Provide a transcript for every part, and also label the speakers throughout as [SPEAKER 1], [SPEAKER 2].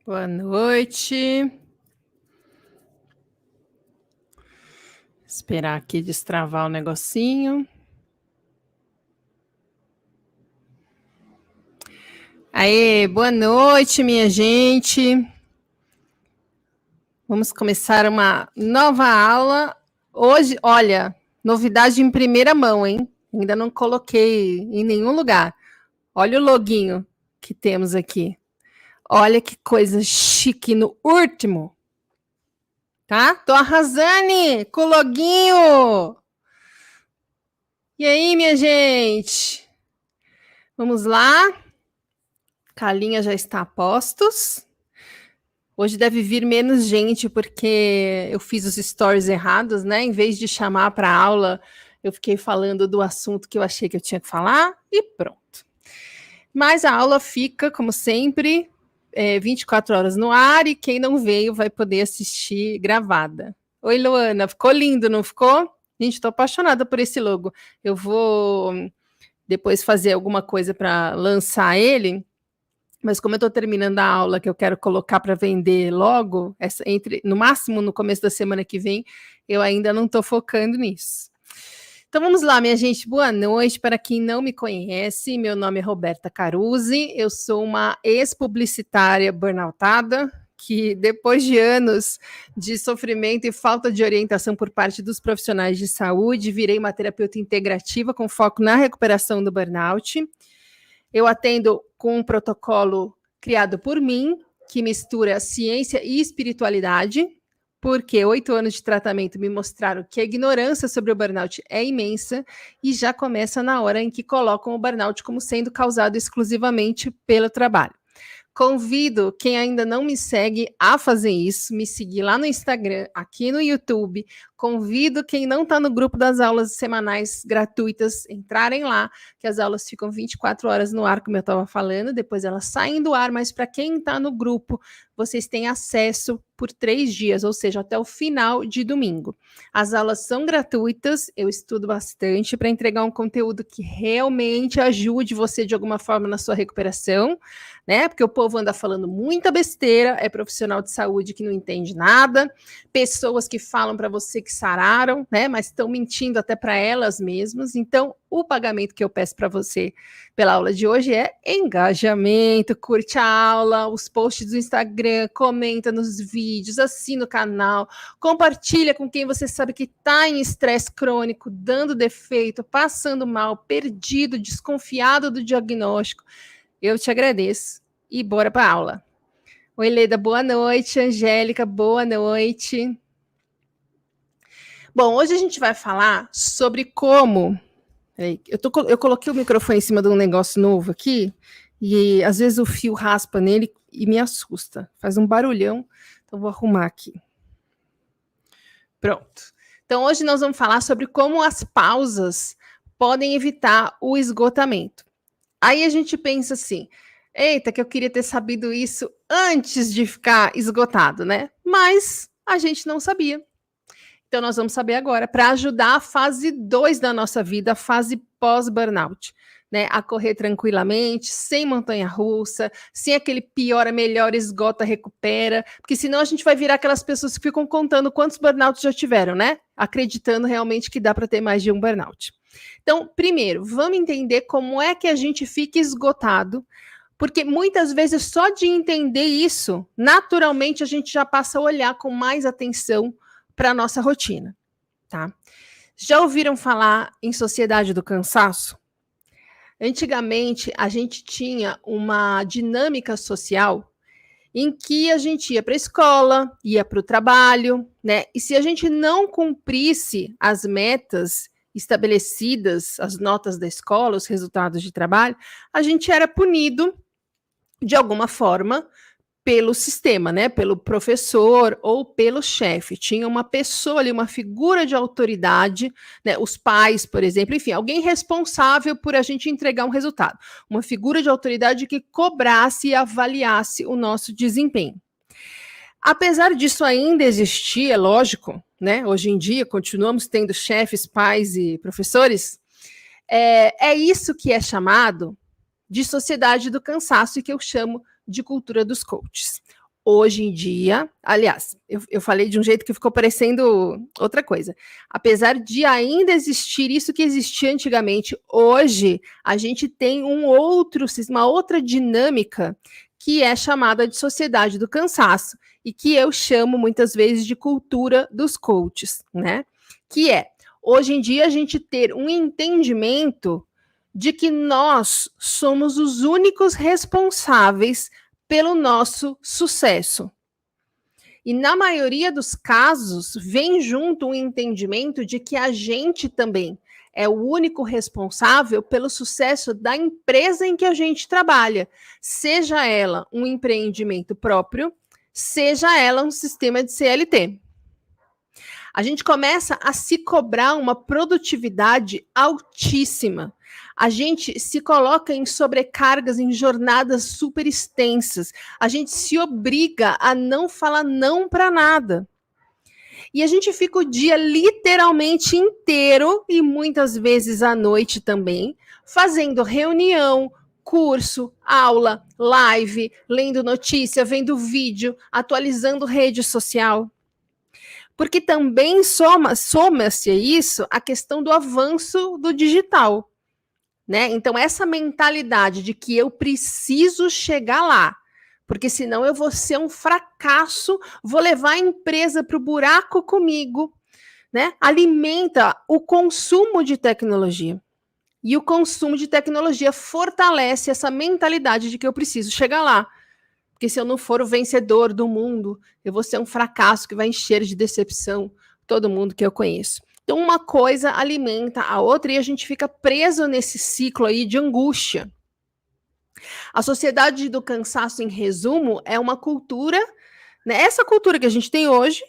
[SPEAKER 1] Boa noite. Esperar aqui destravar o negocinho. Aê, boa noite, minha gente. Vamos começar uma nova aula. Hoje, olha, novidade em primeira mão, hein? Ainda não coloquei em nenhum lugar. Olha o loginho que temos aqui. Olha que coisa chique no último. Tá? Tô arrasando com o loginho. E aí, minha gente? Vamos lá. Calinha já está a postos. Hoje deve vir menos gente, porque eu fiz os stories errados, né? Em vez de chamar para aula, eu fiquei falando do assunto que eu achei que eu tinha que falar e pronto. Mas a aula fica, como sempre, 24 horas no ar e quem não veio vai poder assistir gravada. Oi, Luana, ficou lindo, não ficou? Gente, estou apaixonada por esse logo. Eu vou depois fazer alguma coisa para lançar ele. Mas como eu estou terminando a aula que eu quero colocar para vender logo, no máximo no começo da semana que vem, eu ainda não estou focando nisso. Então vamos lá, minha gente, boa noite. Para quem não me conhece, meu nome é Roberta Caruzzi, eu sou uma ex-publicitária burnoutada, que depois de anos de sofrimento e falta de orientação por parte dos profissionais de saúde, virei uma terapeuta integrativa com foco na recuperação do burnout. Eu atendo com um protocolo criado por mim, que mistura ciência e espiritualidade, porque 8 anos de tratamento me mostraram que a ignorância sobre o burnout é imensa e já começa na hora em que colocam o burnout como sendo causado exclusivamente pelo trabalho. Convido quem ainda não me segue a fazer isso, me seguir lá no Instagram, aqui no YouTube. Convido quem não está no grupo das aulas semanais gratuitas, entrarem lá, que as aulas ficam 24 horas no ar, como eu estava falando, depois elas saem do ar, mas para quem está no grupo, vocês têm acesso por 3 dias, ou seja, até o final de domingo. As aulas são gratuitas, eu estudo bastante para entregar um conteúdo que realmente ajude você de alguma forma na sua recuperação, né? Porque o povo anda falando muita besteira, é profissional de saúde que não entende nada, pessoas que falam para você que sararam, né? Mas estão mentindo até para elas mesmas. Então, o pagamento que eu peço para você pela aula de hoje é engajamento, curte a aula, os posts do Instagram, comenta nos vídeos, assina o canal, compartilha com quem você sabe que está em estresse crônico, dando defeito, passando mal, perdido, desconfiado do diagnóstico. Eu te agradeço e bora para a aula. Oi, Leda, boa noite. Angélica, boa noite. Bom, hoje a gente vai falar sobre como... Eu coloquei o microfone em cima de um negócio novo aqui e às vezes o fio raspa nele e me assusta. Faz um barulhão, então vou arrumar aqui. Pronto. Então hoje nós vamos falar sobre como as pausas podem evitar o esgotamento. Aí a gente pensa assim, eita, que eu queria ter sabido isso antes de ficar esgotado, né? Mas a gente não sabia. Então nós vamos saber agora, para ajudar a fase 2 da nossa vida, a fase pós-burnout, né? A correr tranquilamente, sem montanha-russa, sem aquele piora, melhora, esgota, recupera, porque senão a gente vai virar aquelas pessoas que ficam contando quantos burnouts já tiveram, né? Acreditando realmente que dá para ter mais de um burnout. Então, primeiro, vamos entender como é que a gente fica esgotado, porque muitas vezes só de entender isso, naturalmente a gente já passa a olhar com mais atenção para a nossa rotina, tá? Já ouviram falar em sociedade do cansaço? Antigamente, a gente tinha uma dinâmica social em que a gente ia para a escola, ia para o trabalho, né? E se a gente não cumprisse as metas estabelecidas, as notas da escola, os resultados de trabalho, a gente era punido de alguma forma pelo sistema, né? Pelo professor ou pelo chefe. Tinha uma pessoa ali, uma figura de autoridade, né? Os pais, por exemplo, enfim, alguém responsável por a gente entregar um resultado. Uma figura de autoridade que cobrasse e avaliasse o nosso desempenho. Apesar disso ainda existir, é lógico, né? Hoje em dia continuamos tendo chefes, pais e professores. É isso que é chamado de sociedade do cansaço e que eu chamo de cultura dos coaches. hoje em dia, aliás, eu falei de um jeito que ficou parecendo outra coisa. Apesar de ainda existir isso que existia antigamente, hoje a gente tem uma outra dinâmica que é chamada de sociedade do cansaço e que eu chamo muitas vezes de cultura dos coaches, né? Que é, hoje em dia, a gente ter um entendimento de que nós somos os únicos responsáveis pelo nosso sucesso. E na maioria dos casos, vem junto um entendimento de que a gente também é o único responsável pelo sucesso da empresa em que a gente trabalha, seja ela um empreendimento próprio, seja ela um sistema de CLT. A gente começa a se cobrar uma produtividade altíssima. A gente se coloca em sobrecargas, em jornadas super extensas. A gente se obriga a não falar não para nada. E a gente fica o dia literalmente inteiro, e muitas vezes à noite também, fazendo reunião, curso, aula, live, lendo notícia, vendo vídeo, atualizando rede social. Porque também soma-se a isso a questão do avanço do digital. Né? Então, essa mentalidade de que eu preciso chegar lá, porque senão eu vou ser um fracasso, vou levar a empresa para o buraco comigo, né? Alimenta o consumo de tecnologia. E o consumo de tecnologia fortalece essa mentalidade de que eu preciso chegar lá. Porque se eu não for o vencedor do mundo, eu vou ser um fracasso que vai encher de decepção todo mundo que eu conheço. Então, uma coisa alimenta a outra e a gente fica preso nesse ciclo aí de angústia. A sociedade do cansaço, em resumo, é uma cultura, né, essa cultura que a gente tem hoje,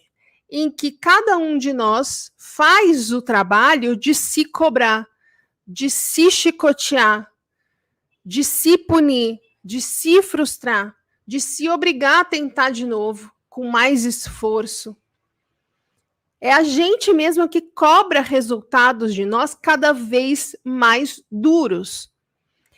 [SPEAKER 1] em que cada um de nós faz o trabalho de se cobrar, de se chicotear, de se punir, de se frustrar, de se obrigar a tentar de novo, com mais esforço. É a gente mesmo que cobra resultados de nós cada vez mais duros.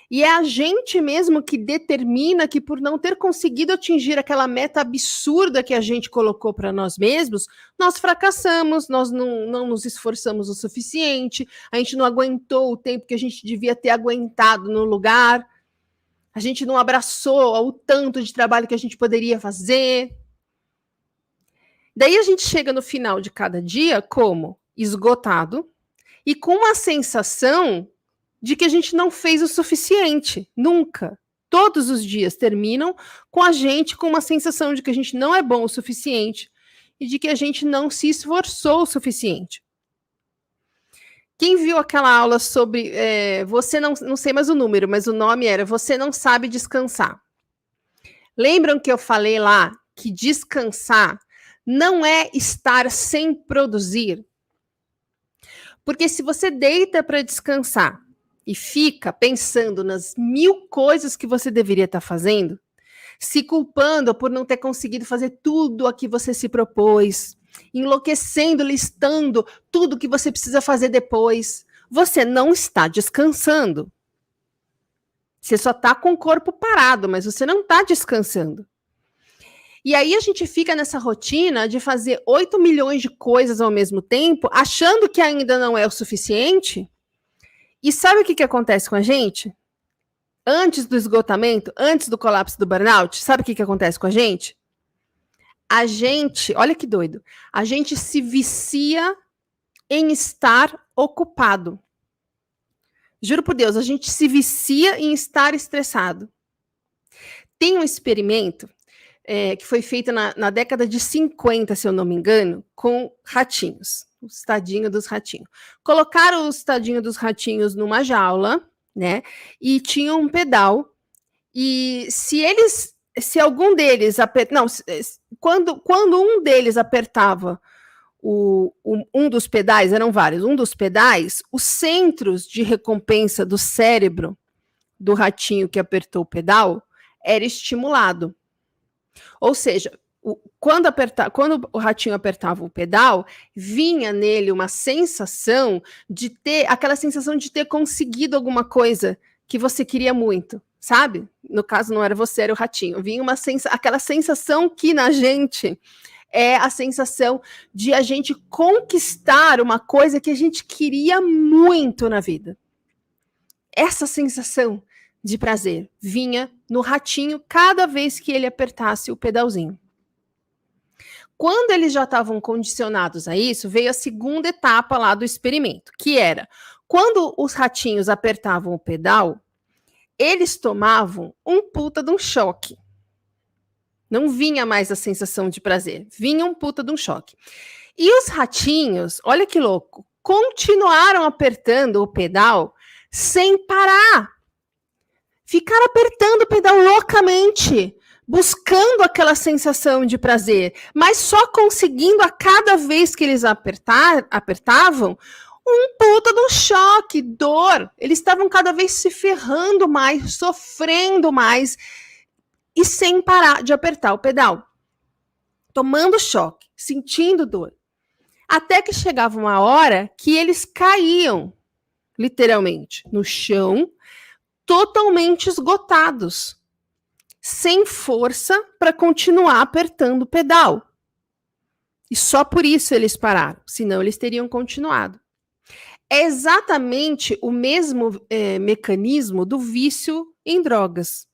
[SPEAKER 1] E é a gente mesmo que determina que, por não ter conseguido atingir aquela meta absurda que a gente colocou para nós mesmos, nós fracassamos, nós não nos esforçamos o suficiente, a gente não aguentou o tempo que a gente devia ter aguentado no lugar, a gente não abraçou o tanto de trabalho que a gente poderia fazer. Daí a gente chega no final de cada dia como esgotado e com uma sensação de que a gente não fez o suficiente, nunca. Todos os dias terminam com a gente com uma sensação de que a gente não é bom o suficiente e de que a gente não se esforçou o suficiente. Quem viu aquela aula sobre você não sei mais o número, mas o nome era Você Não Sabe Descansar. Lembram que eu falei lá que descansar não é estar sem produzir? Porque se você deita para descansar e fica pensando nas 1000 coisas que você deveria estar fazendo, se culpando por não ter conseguido fazer tudo a que você se propôs, enlouquecendo, listando tudo que você precisa fazer depois, você não está descansando. Você só está com o corpo parado, mas você não está descansando. E aí a gente fica nessa rotina de fazer 8 milhões de coisas ao mesmo tempo, achando que ainda não é o suficiente. E sabe o que acontece com a gente? Antes do esgotamento, antes do colapso do burnout, sabe o que acontece com a gente? A gente, olha que doido, a gente se vicia em estar ocupado. Juro por Deus, a gente se vicia em estar estressado. Tem um experimento que foi feito na década de 50, se eu não me engano, com ratinhos, o estadinho dos ratinhos. Colocaram o estadinho dos ratinhos numa jaula, né? E tinha um pedal. E se algum deles quando um deles apertava um dos pedais, eram vários, um dos pedais, os centros de recompensa do cérebro do ratinho que apertou o pedal era estimulado. Ou seja, quando o ratinho apertava o pedal, vinha nele uma sensação de ter, aquela sensação de ter conseguido alguma coisa que você queria muito, sabe? No caso, não era você, era o ratinho. Vinha aquela sensação que na gente é a sensação de a gente conquistar uma coisa que a gente queria muito na vida. Essa sensação de prazer vinha no ratinho cada vez que ele apertasse o pedalzinho. Quando eles já estavam condicionados a isso, veio a segunda etapa lá do experimento, que era, quando os ratinhos apertavam o pedal, eles tomavam um puta de um choque. Não vinha mais a sensação de prazer, vinha um puta de um choque. E os ratinhos, olha que louco, continuaram apertando o pedal sem parar. Ficaram apertando o pedal loucamente, buscando aquela sensação de prazer, mas só conseguindo a cada vez que eles apertavam, um puta de um choque, dor. Eles estavam cada vez se ferrando mais, sofrendo mais, e sem parar de apertar o pedal. Tomando choque, sentindo dor. Até que chegava uma hora que eles caíam, literalmente, no chão, totalmente esgotados, sem força para continuar apertando o pedal. E só por isso eles pararam, senão eles teriam continuado. É exatamente o mesmo mecanismo do vício em drogas,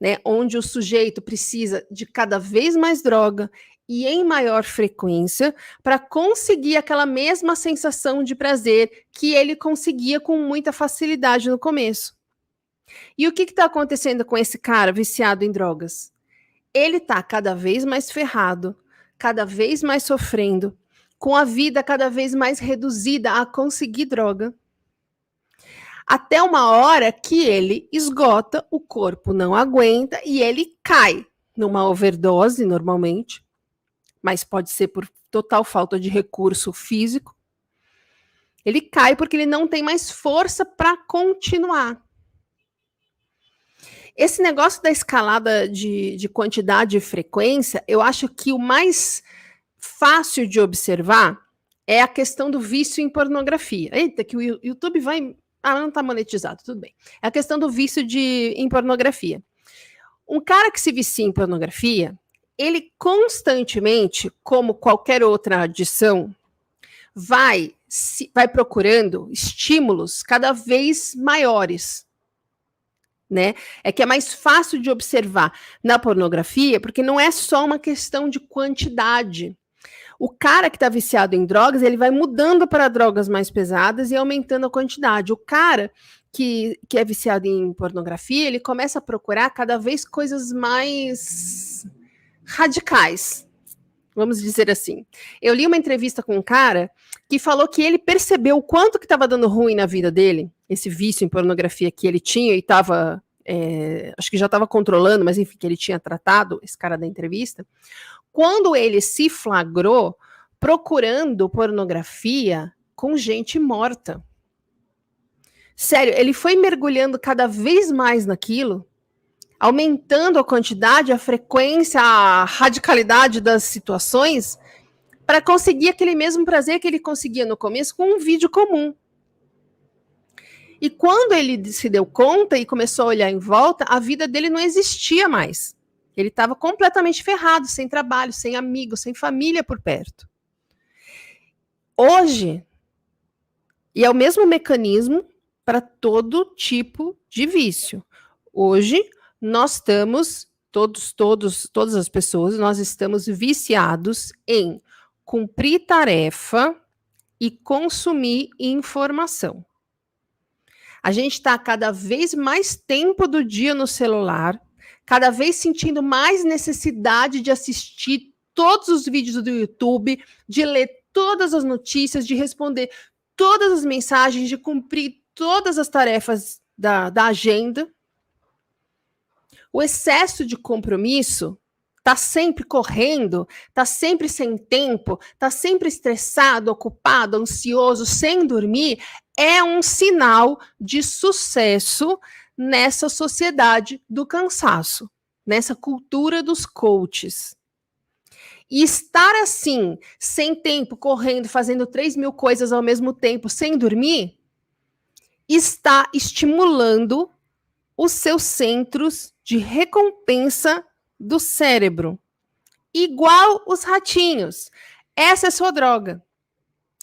[SPEAKER 1] né? Onde o sujeito precisa de cada vez mais droga e em maior frequência para conseguir aquela mesma sensação de prazer que ele conseguia com muita facilidade no começo. E o que está acontecendo com esse cara viciado em drogas? Ele está cada vez mais ferrado, cada vez mais sofrendo, com a vida cada vez mais reduzida a conseguir droga, até uma hora que ele esgota, o corpo não aguenta e ele cai numa overdose, normalmente, mas pode ser por total falta de recurso físico. Ele cai porque ele não tem mais força para continuar. Esse negócio da escalada de quantidade e frequência, eu acho que o mais fácil de observar é a questão do vício em pornografia. Eita, que o YouTube vai... Ah, não está monetizado, tudo bem. É a questão do vício em pornografia. Um cara que se vicia em pornografia, ele constantemente, como qualquer outra adição, vai procurando estímulos cada vez maiores. Né? É que é mais fácil de observar na pornografia, porque não é só uma questão de quantidade. O cara que está viciado em drogas, ele vai mudando para drogas mais pesadas e aumentando a quantidade. O cara que é viciado em pornografia, ele começa a procurar cada vez coisas mais radicais, vamos dizer assim. Eu li uma entrevista com um cara que falou que ele percebeu o quanto que estava dando ruim na vida dele, esse vício em pornografia que ele tinha e estava, acho que já estava controlando, mas enfim, que ele tinha tratado, esse cara da entrevista, quando ele se flagrou procurando pornografia com gente morta. Sério, ele foi mergulhando cada vez mais naquilo, aumentando a quantidade, a frequência, a radicalidade das situações, para conseguir aquele mesmo prazer que ele conseguia no começo com um vídeo comum. E quando ele se deu conta e começou a olhar em volta, a vida dele não existia mais. Ele estava completamente ferrado, sem trabalho, sem amigos, sem família por perto. Hoje, e é o mesmo mecanismo para todo tipo de vício. Hoje, nós estamos, todas as pessoas, nós estamos viciados em cumprir tarefa e consumir informação. A gente está cada vez mais tempo do dia no celular, cada vez sentindo mais necessidade de assistir todos os vídeos do YouTube, de ler todas as notícias, de responder todas as mensagens, de cumprir todas as tarefas da agenda. O excesso de compromisso está sempre correndo, está sempre sem tempo, está sempre estressado, ocupado, ansioso, sem dormir, é um sinal de sucesso nessa sociedade do cansaço, nessa cultura dos coaches. E estar assim, sem tempo, correndo, fazendo 3.000 coisas ao mesmo tempo, sem dormir, está estimulando os seus centros de recompensa do cérebro, igual os ratinhos. Essa é a sua droga.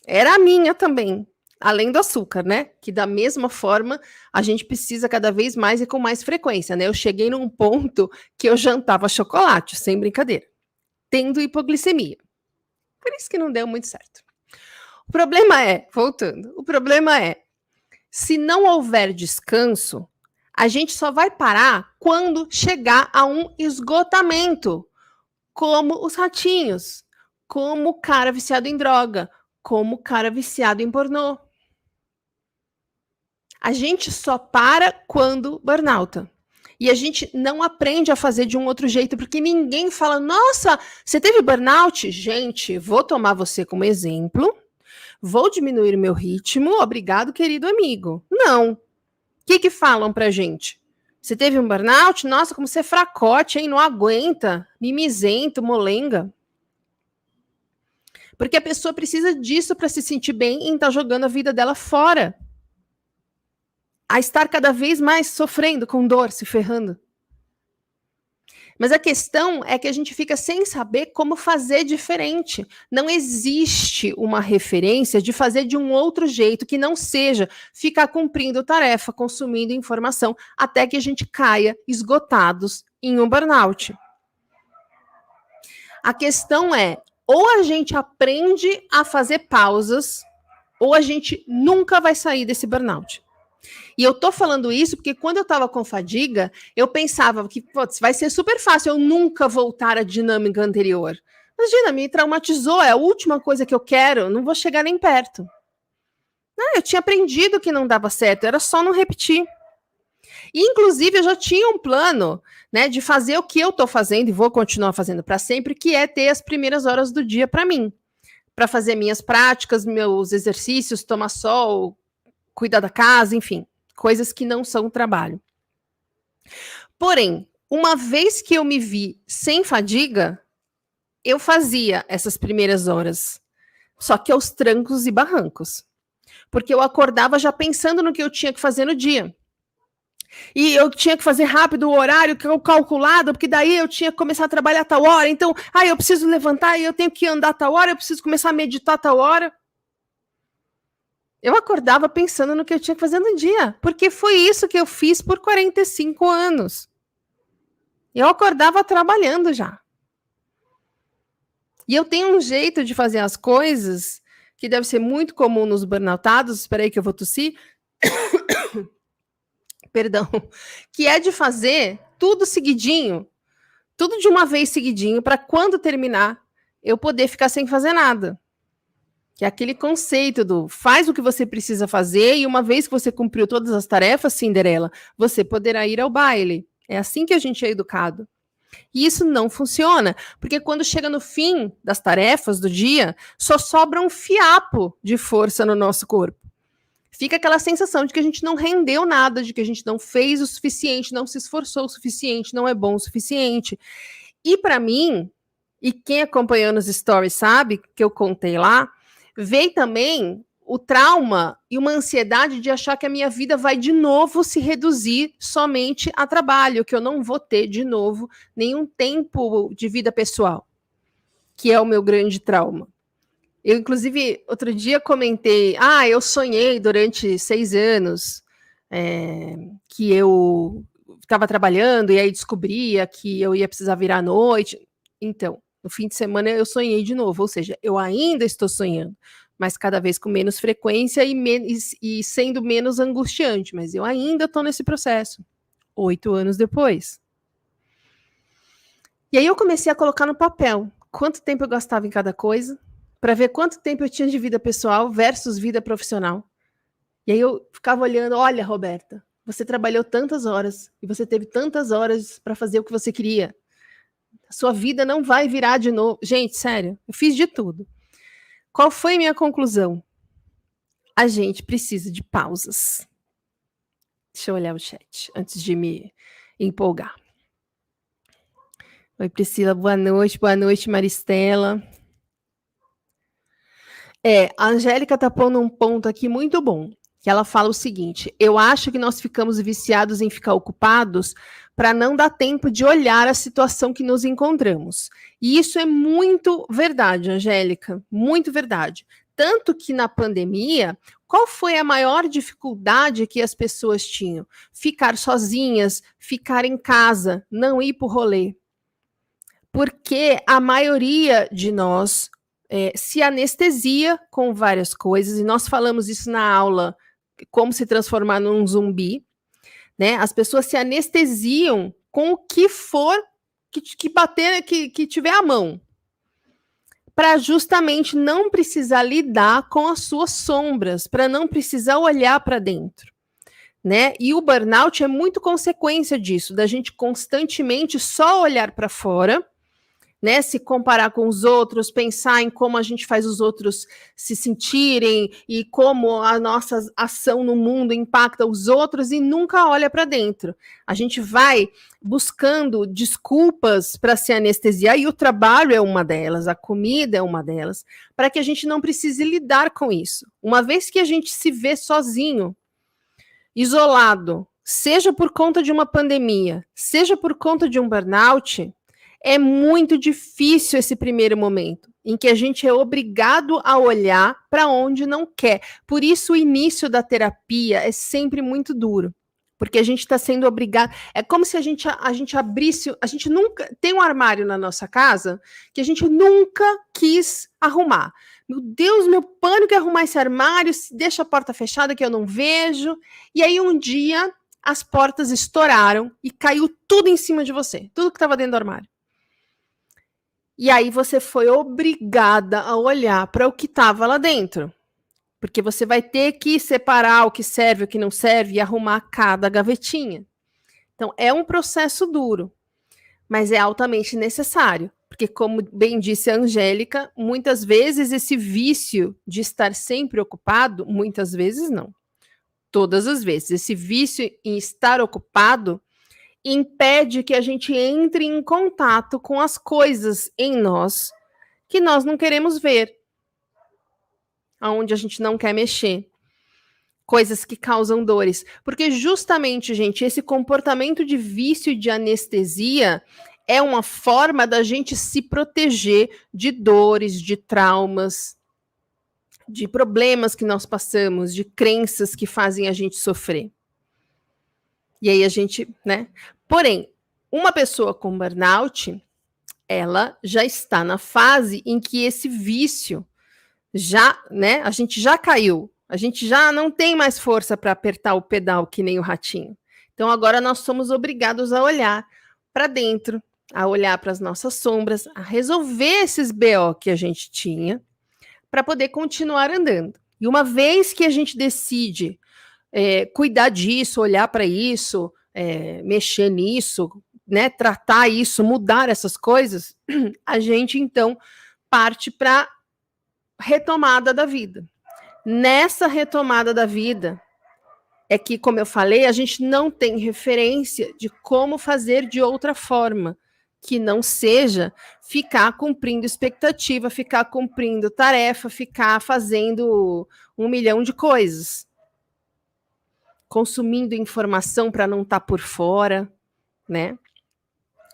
[SPEAKER 1] Era a minha também, além do açúcar, né? Que da mesma forma a gente precisa cada vez mais e com mais frequência, né? Eu cheguei num ponto que eu jantava chocolate, sem brincadeira, tendo hipoglicemia. Por isso que não deu muito certo. O problema é, voltando, o problema é, se não houver descanso, a gente só vai parar quando chegar a um esgotamento, como os ratinhos, como o cara viciado em droga, como o cara viciado em pornô. A gente só para quando burnouta. E a gente não aprende a fazer de um outro jeito, porque ninguém fala, nossa, você teve burnout? Gente, vou tomar você como exemplo, vou diminuir o meu ritmo, obrigado, querido amigo. Não. O que falam pra gente? Você teve um burnout? Nossa, como você é fracote, hein? Não aguenta, mimizento, molenga. Porque a pessoa precisa disso para se sentir bem e estar jogando a vida dela fora. A estar cada vez mais sofrendo, com dor, se ferrando. Mas a questão é que a gente fica sem saber como fazer diferente. Não existe uma referência de fazer de um outro jeito que não seja ficar cumprindo tarefa, consumindo informação, até que a gente caia esgotados em um burnout. A questão é, ou a gente aprende a fazer pausas, ou a gente nunca vai sair desse burnout. E eu tô falando isso porque quando eu tava com fadiga, eu pensava que putz, vai ser super fácil eu nunca voltar à dinâmica anterior. Imagina, me traumatizou, é a última coisa que eu quero, não vou chegar nem perto. Eu tinha aprendido que não dava certo, era só não repetir. E, inclusive, eu já tinha um plano, né, de fazer o que eu tô fazendo e vou continuar fazendo para sempre, que é ter as primeiras horas do dia para mim. Para fazer minhas práticas, meus exercícios, tomar sol, cuidar da casa, enfim, coisas que não são trabalho. Porém, uma vez que eu me vi sem fadiga, eu fazia essas primeiras horas, só que aos trancos e barrancos. Porque eu acordava já pensando no que eu tinha que fazer no dia. E eu tinha que fazer rápido o horário calculado, porque daí eu tinha que começar a trabalhar a tal hora. Então, eu preciso levantar, eu tenho que andar a tal hora, eu preciso começar a meditar a tal hora. Eu acordava pensando no que eu tinha que fazer no dia, porque foi isso que eu fiz por 45 anos. Eu acordava trabalhando já. E eu tenho um jeito de fazer as coisas que deve ser muito comum nos burnoutados, espera aí que eu vou tossir, perdão, que é de fazer tudo seguidinho, tudo de uma vez seguidinho, para quando terminar, eu poder ficar sem fazer nada. Que é aquele conceito do faz o que você precisa fazer e uma vez que você cumpriu todas as tarefas, Cinderela, você poderá ir ao baile. É assim que a gente é educado. E isso não funciona, porque quando chega no fim das tarefas do dia, só sobra um fiapo de força no nosso corpo. Fica aquela sensação de que a gente não rendeu nada, de que a gente não fez o suficiente, não se esforçou o suficiente, não é bom o suficiente. E para mim, e quem acompanhou nos stories sabe que eu contei lá, veio também o trauma e uma ansiedade de achar que a minha vida vai de novo se reduzir somente a trabalho, que eu não vou ter de novo nenhum tempo de vida pessoal, que é o meu grande trauma. Eu, inclusive, outro dia comentei, eu sonhei durante 6 anos que eu estava trabalhando e aí descobria que eu ia precisar virar à noite. Então, no fim de semana eu sonhei de novo, ou seja, eu ainda estou sonhando, mas cada vez com menos frequência e sendo menos angustiante, mas eu ainda estou nesse processo, 8 anos depois. E aí eu comecei a colocar no papel quanto tempo eu gastava em cada coisa, para ver quanto tempo eu tinha de vida pessoal versus vida profissional. E aí eu ficava olhando, olha, Roberta, você trabalhou tantas horas e você teve tantas horas para fazer o que você queria. A sua vida não vai virar de novo. Gente, sério, eu fiz de tudo. Qual foi a minha conclusão? A gente precisa de pausas. Deixa eu olhar o chat antes de me empolgar. Oi, Priscila, boa noite, Maristela. A Angélica tá pondo um ponto aqui muito bom. que ela fala o seguinte: eu acho que nós ficamos viciados em ficar ocupados para não dar tempo de olhar a situação que nos encontramos. E isso é muito verdade, Angélica, muito verdade. Tanto que na pandemia, qual foi a maior dificuldade que as pessoas tinham? Ficar sozinhas, ficar em casa, não ir para o rolê. Porque a maioria de nós se anestesia com várias coisas, e nós falamos isso na aula, como se transformar num zumbi, né? As pessoas se anestesiam com o que for que bater, que tiver à mão, para justamente não precisar lidar com as suas sombras, para não precisar olhar para dentro, né? E o burnout é muito consequência disso, da gente constantemente só olhar para fora, né, se comparar com os outros, pensar em como a gente faz os outros se sentirem e como a nossa ação no mundo impacta os outros e nunca olha para dentro. A gente vai buscando desculpas para se anestesiar e o trabalho é uma delas, a comida é uma delas, para que a gente não precise lidar com isso. Uma vez que a gente se vê sozinho, isolado, seja por conta de uma pandemia, seja por conta de um burnout, é muito difícil esse primeiro momento, em que a gente é obrigado a olhar para onde não quer. Por isso, o início da terapia é sempre muito duro, porque a gente está sendo obrigado. É como se a gente abrisse. A gente nunca. Tem um armário na nossa casa que a gente nunca quis arrumar. Meu Deus, meu pânico é arrumar esse armário, deixa a porta fechada que eu não vejo. E aí, um dia, as portas estouraram e caiu tudo em cima de você, tudo que estava dentro do armário. E aí você foi obrigada a olhar para o que estava lá dentro. Porque você vai ter que separar o que serve, o que não serve e arrumar cada gavetinha. Então, é um processo duro, mas é altamente necessário. Porque, como bem disse a Angélica, muitas vezes esse vício de estar sempre ocupado, muitas vezes não, todas as vezes, esse vício em estar ocupado impede que a gente entre em contato com as coisas em nós que nós não queremos ver, aonde a gente não quer mexer, coisas que causam dores, porque justamente, gente, esse comportamento de vício e de anestesia é uma forma da gente se proteger de dores, de traumas, de problemas que nós passamos, de crenças que fazem a gente sofrer. E aí a gente, né? Porém, uma pessoa com burnout, ela já está na fase em que esse vício já, né? A gente já caiu, a gente já não tem mais força para apertar o pedal que nem o ratinho. Então agora nós somos obrigados a olhar para dentro, a olhar para as nossas sombras, a resolver esses BO que a gente tinha para poder continuar andando. E uma vez que a gente decide cuidar disso, olhar para isso, mexer nisso, né, tratar isso, mudar essas coisas, a gente então parte para retomada da vida. Nessa retomada da vida é que, como eu falei, a gente não tem referência de como fazer de outra forma, que não seja ficar cumprindo expectativa, ficar cumprindo tarefa, ficar fazendo 1 milhão de coisas, consumindo informação para não estar por fora, né?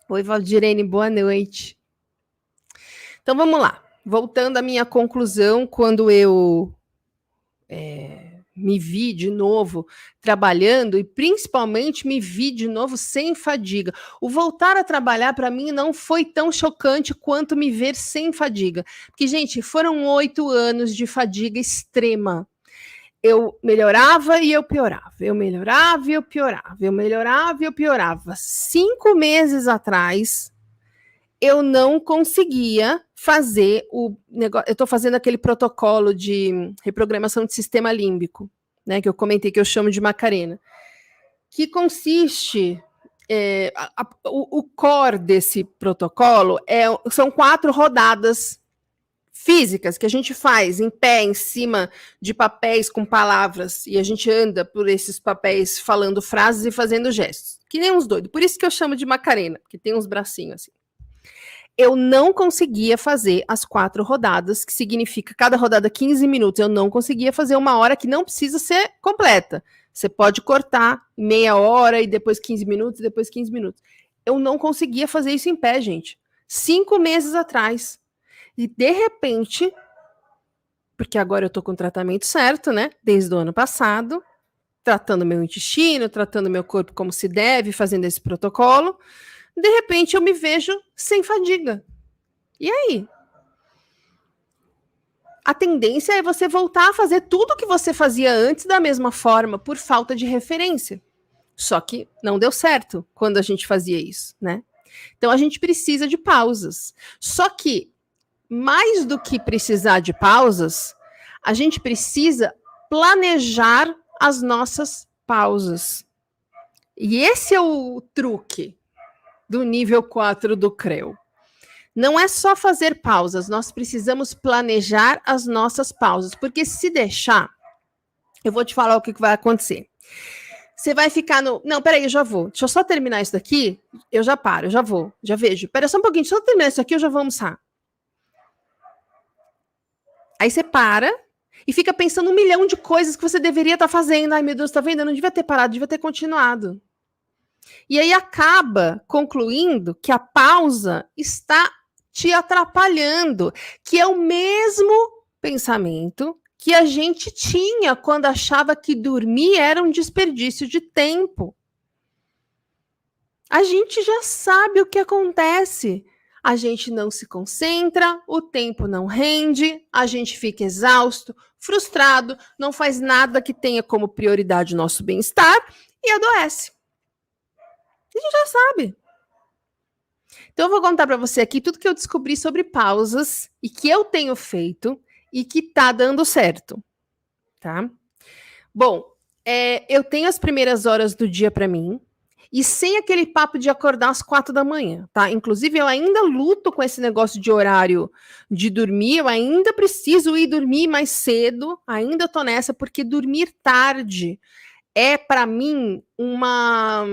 [SPEAKER 1] Oi, Valdirene, boa noite. Então, vamos lá. Voltando à minha conclusão, quando eu me vi de novo trabalhando e principalmente me vi de novo sem fadiga. O voltar a trabalhar para mim não foi tão chocante quanto me ver sem fadiga. Porque, gente, foram 8 anos de fadiga extrema. Eu melhorava e eu piorava, eu melhorava e eu piorava, eu melhorava e eu piorava. 5 meses atrás, eu não conseguia fazer o negócio. Eu estou fazendo aquele protocolo de reprogramação de sistema límbico, né, que eu comentei, que eu chamo de Macarena, que consiste. O core desse protocolo são 4 rodadas físicas que a gente faz em pé, em cima de papéis com palavras, e a gente anda por esses papéis falando frases e fazendo gestos, que nem uns doidos. Por isso que eu chamo de Macarena, que tem uns bracinhos assim. Eu não conseguia fazer as 4 rodadas, que significa cada rodada 15 minutos. Eu não conseguia fazer 1 hora, que não precisa ser completa. Você pode cortar meia hora e depois 15 minutos, e depois 15 minutos. Eu não conseguia fazer isso em pé, gente. 5 meses atrás. E de repente, porque agora eu tô com o tratamento certo, né? Desde o ano passado, tratando meu intestino, tratando meu corpo como se deve, fazendo esse protocolo. De repente eu me vejo sem fadiga. E aí? A tendência é você voltar a fazer tudo o que você fazia antes da mesma forma, por falta de referência. Só que não deu certo quando a gente fazia isso, né? Então a gente precisa de pausas. Só que, mais do que precisar de pausas, a gente precisa planejar as nossas pausas. E esse é o truque do nível 4 do CREO. Não é só fazer pausas, nós precisamos planejar as nossas pausas, porque se deixar, eu vou te falar o que vai acontecer. Você vai ficar no... Não, peraí, eu já vou. Deixa eu só terminar isso daqui, eu já paro, eu já vou, já vejo. Pera só um pouquinho, deixa eu terminar isso aqui, eu já vou almoçar. Aí você para e fica pensando 1 milhão de coisas que você deveria estar fazendo. Ai, meu Deus, tá vendo? Eu não devia ter parado, devia ter continuado. E aí acaba concluindo que a pausa está te atrapalhando, que é o mesmo pensamento que a gente tinha quando achava que dormir era um desperdício de tempo. A gente já sabe o que acontece. A gente não se concentra, o tempo não rende, a gente fica exausto, frustrado, não faz nada que tenha como prioridade o nosso bem-estar e adoece. A gente já sabe. Então eu vou contar para você aqui tudo que eu descobri sobre pausas e que eu tenho feito e que tá dando certo, tá? Bom, eu tenho as primeiras horas do dia para mim e sem aquele papo de acordar às 4 da manhã, tá? Inclusive eu ainda luto com esse negócio de horário de dormir, eu ainda preciso ir dormir mais cedo, ainda tô nessa, porque dormir tarde é para mim uma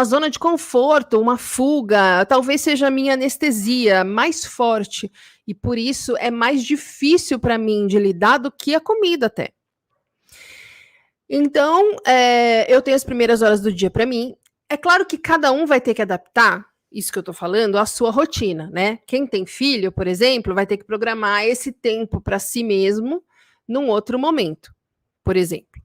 [SPEAKER 1] zona de conforto, uma fuga, talvez seja a minha anestesia mais forte, e por isso é mais difícil para mim de lidar do que a comida até. Então, eu tenho as primeiras horas do dia para mim. É claro que cada um vai ter que adaptar, isso que eu estou falando, à sua rotina, né? Quem tem filho, por exemplo, vai ter que programar esse tempo para si mesmo num outro momento, por exemplo.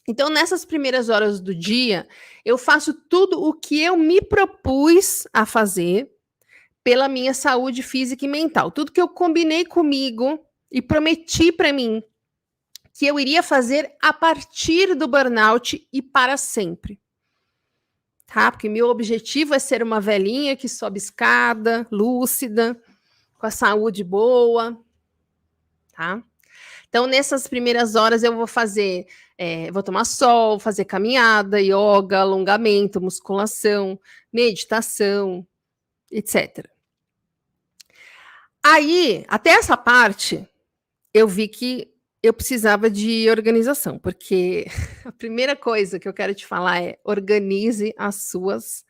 [SPEAKER 1] Então, nessas primeiras horas do dia, eu faço tudo o que eu me propus a fazer pela minha saúde física e mental. Tudo que eu combinei comigo e prometi para mim que eu iria fazer a partir do burnout e para sempre. Tá? Porque meu objetivo é ser uma velhinha que sobe escada, lúcida, com a saúde boa, tá? Então, nessas primeiras horas eu vou fazer, vou tomar sol, fazer caminhada, yoga, alongamento, musculação, meditação, etc. Aí, até essa parte, eu vi que eu precisava de organização, porque a primeira coisa que eu quero te falar é organize as suas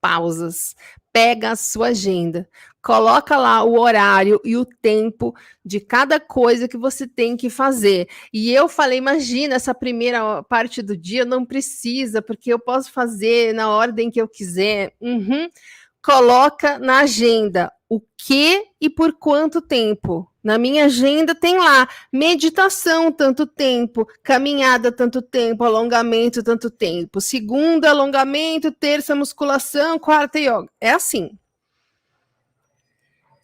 [SPEAKER 1] pausas, pega a sua agenda, coloca lá o horário e o tempo de cada coisa que você tem que fazer. E eu falei, imagina, essa primeira parte do dia não precisa, porque eu posso fazer na ordem que eu quiser. Coloca na agenda o que e por quanto tempo. Na minha agenda tem lá meditação tanto tempo, caminhada tanto tempo, alongamento tanto tempo, segunda alongamento, terça musculação, quarta yoga. É assim.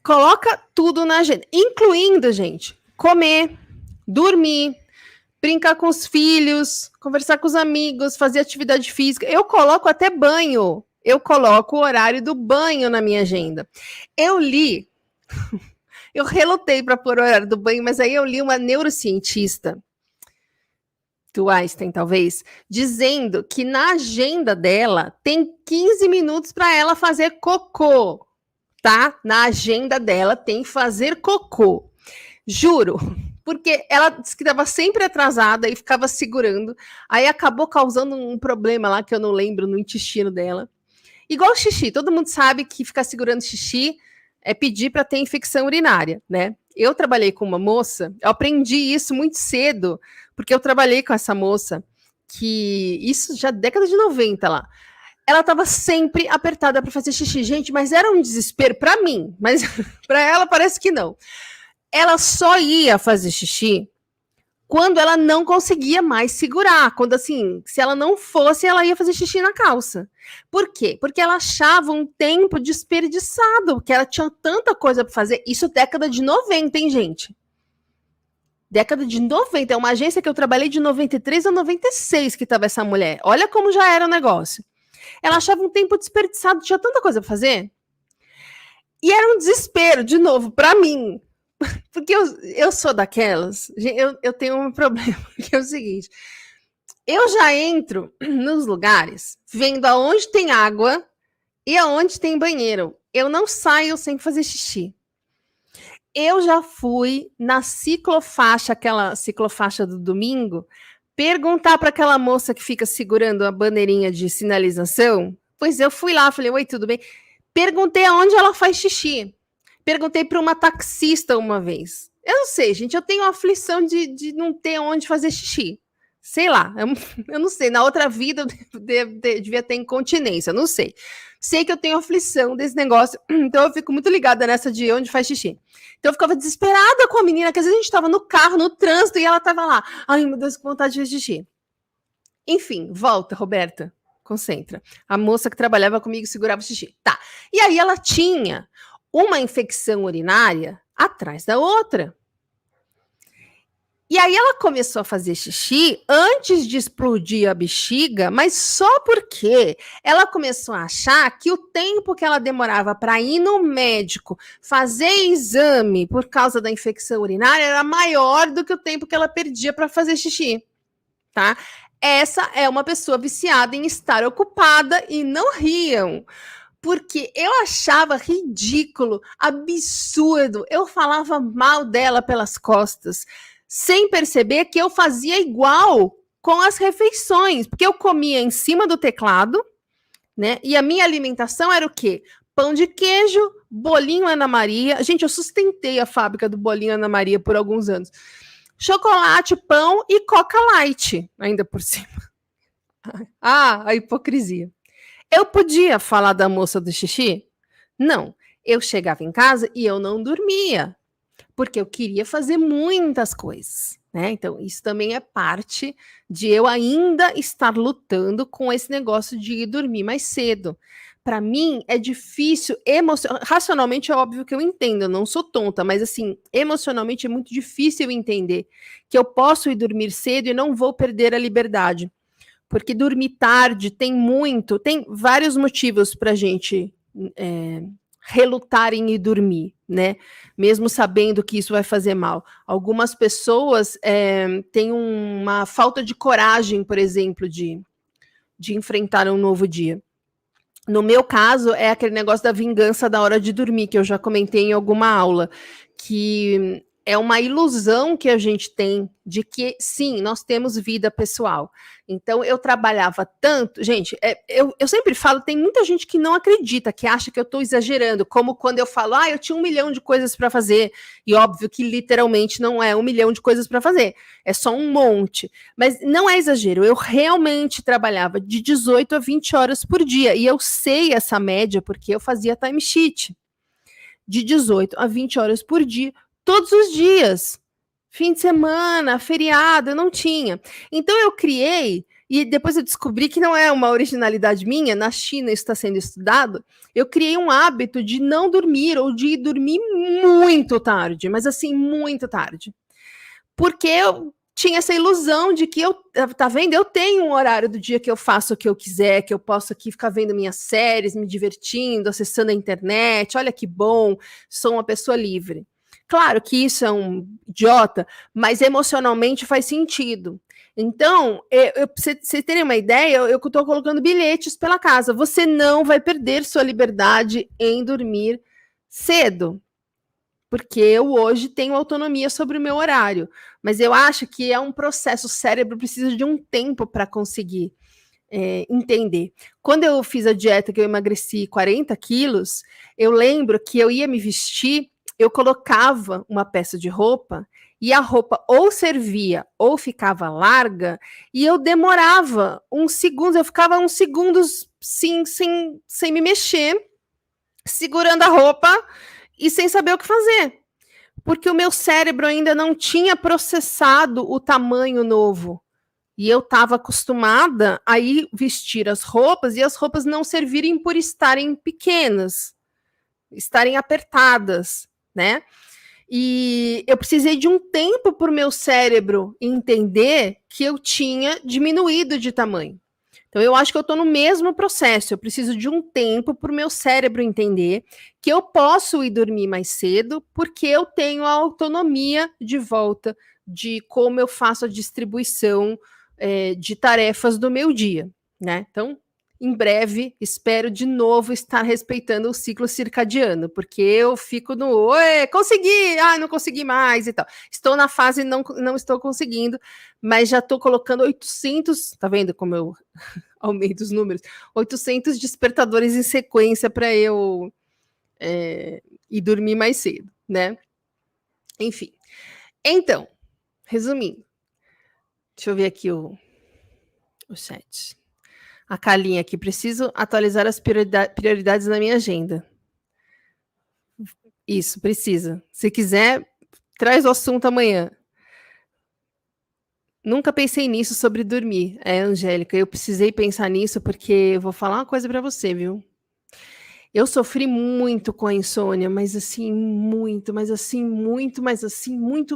[SPEAKER 1] Coloca tudo na agenda, incluindo, gente, comer, dormir, brincar com os filhos, conversar com os amigos, fazer atividade física. Eu coloco até banho. Eu coloco o horário do banho na minha agenda. Eu li, eu relutei para pôr o horário do banho, mas aí eu li uma neurocientista, do Einstein talvez, dizendo que na agenda dela tem 15 minutos para ela fazer cocô, tá? Na agenda dela tem fazer cocô. Juro, porque ela disse que estava sempre atrasada e ficava segurando, aí acabou causando um problema lá que eu não lembro no intestino dela. Igual xixi, todo mundo sabe que ficar segurando xixi é pedir para ter infecção urinária, né? Eu trabalhei com uma moça, eu aprendi isso muito cedo, porque eu trabalhei com essa moça, que isso já década de 90 lá. Ela estava sempre apertada para fazer xixi, gente, mas era um desespero para mim, mas para ela parece que não. Ela só ia fazer xixi quando ela não conseguia mais segurar, quando assim, se ela não fosse, ela ia fazer xixi na calça. Por quê? Porque ela achava um tempo desperdiçado, porque ela tinha tanta coisa para fazer. Isso década de 90, hein, gente? Década de 90, é uma agência que eu trabalhei de 93 a 96 que estava essa mulher. Olha como já era o negócio. Ela achava um tempo desperdiçado, tinha tanta coisa para fazer. E era um desespero, de novo, para mim. Porque eu sou daquelas, eu tenho um problema, que é o seguinte, eu já entro nos lugares vendo aonde tem água e aonde tem banheiro. Eu não saio sem fazer xixi. Eu já fui na ciclofaixa, aquela ciclofaixa do domingo, perguntar para aquela moça que fica segurando a bandeirinha de sinalização. Pois eu fui lá, falei, oi, tudo bem? Perguntei aonde ela faz xixi. Perguntei para uma taxista uma vez. Eu não sei, gente, eu tenho a aflição de não ter onde fazer xixi. Sei lá, eu não sei. Na outra vida eu devia ter incontinência, não sei. Sei que eu tenho aflição desse negócio, então eu fico muito ligada nessa de onde faz xixi. Então eu ficava desesperada com a menina, que às vezes a gente estava no carro, no trânsito, e ela estava lá. Ai, meu Deus, que vontade de fazer xixi. Enfim, volta, Roberta. Concentra. A moça que trabalhava comigo segurava o xixi. Tá. E aí ela tinha uma infecção urinária atrás da outra. E aí ela começou a fazer xixi antes de explodir a bexiga, mas só porque ela começou a achar que o tempo que ela demorava para ir no médico fazer exame por causa da infecção urinária era maior do que o tempo que ela perdia para fazer xixi, tá? Essa é uma pessoa viciada em estar ocupada e não riam. Porque eu achava ridículo, absurdo. Eu falava mal dela pelas costas, sem perceber que eu fazia igual com as refeições, porque eu comia em cima do teclado, né? E a minha alimentação era o quê? Pão de queijo, bolinho Ana Maria. Gente, eu sustentei a fábrica do bolinho Ana Maria por alguns anos. Chocolate, pão e Coca Light, ainda por cima. Ah, a hipocrisia. Eu podia falar da moça do xixi? Não. Eu chegava em casa e eu não dormia, porque eu queria fazer muitas coisas, né? Então, isso também é parte de eu ainda estar lutando com esse negócio de ir dormir mais cedo. Para mim, é difícil, racionalmente é óbvio que eu entendo, eu não sou tonta, mas assim, emocionalmente é muito difícil entender que eu posso ir dormir cedo e não vou perder a liberdade. Porque dormir tarde tem vários motivos para a gente relutar em ir dormir, né? Mesmo sabendo que isso vai fazer mal. Algumas pessoas têm uma falta de coragem, por exemplo, de enfrentar um novo dia. No meu caso, é aquele negócio da vingança da hora de dormir, que eu já comentei em alguma aula, que é uma ilusão que a gente tem de que, sim, nós temos vida pessoal. Então, eu trabalhava tanto... Gente, eu sempre falo, tem muita gente que não acredita, que acha que eu estou exagerando, como quando eu falo, eu tinha 1 milhão de coisas para fazer, e óbvio que literalmente não é 1 milhão de coisas para fazer, é só um monte. Mas não é exagero, eu realmente trabalhava de 18 a 20 horas por dia, e eu sei essa média porque eu fazia timesheet. De 18 a 20 horas por dia, todos os dias, fim de semana, feriado, eu não tinha. Então eu criei, e depois eu descobri que não é uma originalidade minha, na China isso está sendo estudado, eu criei um hábito de não dormir, ou de dormir muito tarde, mas assim, muito tarde. Porque eu tinha essa ilusão de que tá vendo? Eu tenho um horário do dia que eu faço o que eu quiser, que eu posso aqui ficar vendo minhas séries, me divertindo, acessando a internet, olha que bom, sou uma pessoa livre. Claro que isso é um idiota, mas emocionalmente faz sentido. Então, pra vocês terem uma ideia, eu estou colocando bilhetes pela casa. Você não vai perder sua liberdade em dormir cedo, porque eu hoje tenho autonomia sobre o meu horário. Mas eu acho que é um processo, o cérebro precisa de um tempo para conseguir entender. Quando eu fiz a dieta que eu emagreci 40 quilos, eu lembro que eu ia me vestir, eu colocava uma peça de roupa e a roupa ou servia ou ficava larga e eu demorava uns segundos, eu ficava uns segundos sem me mexer, segurando a roupa e sem saber o que fazer. Porque o meu cérebro ainda não tinha processado o tamanho novo. E eu estava acostumada a ir vestir as roupas e as roupas não servirem por estarem pequenas, estarem apertadas, né? E eu precisei de um tempo para o meu cérebro entender que eu tinha diminuído de tamanho. Então, eu acho que eu estou no mesmo processo. Eu preciso de um tempo para o meu cérebro entender que eu posso ir dormir mais cedo, porque eu tenho a autonomia de volta de como eu faço a distribuição de tarefas do meu dia, né? Então, em breve, espero de novo estar respeitando o ciclo circadiano, porque eu fico no, oi, consegui, não consegui mais e tal. Estou na fase, não estou conseguindo, mas já estou colocando 800, tá vendo como eu aumento os números? 800 despertadores em sequência para eu ir dormir mais cedo, né? Enfim. Então, resumindo, deixa eu ver aqui o chat. A Carlinha aqui, preciso atualizar as prioridades na minha agenda. Isso, precisa. Se quiser, traz o assunto amanhã. Nunca pensei nisso sobre dormir. Angélica, eu precisei pensar nisso porque eu vou falar uma coisa para você, viu? Eu sofri muito com a insônia, mas assim, muito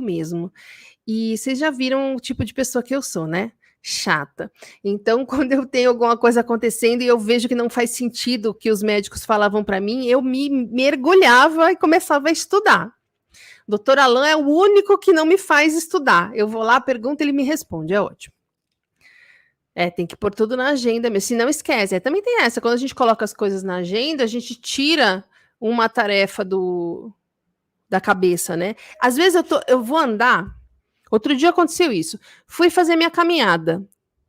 [SPEAKER 1] mesmo. E vocês já viram o tipo de pessoa que eu sou, né? Chata. Então, quando eu tenho alguma coisa acontecendo e eu vejo que não faz sentido o que os médicos falavam para mim, eu me mergulhava e começava a estudar. O doutor Alain é o único que não me faz estudar. Eu vou lá, pergunto, ele me responde, é ótimo. Tem que pôr tudo na agenda, mas se não esquece. Também tem essa, quando a gente coloca as coisas na agenda, a gente tira uma tarefa da cabeça, né? Às vezes eu vou andar. Outro dia aconteceu isso. Fui fazer minha caminhada.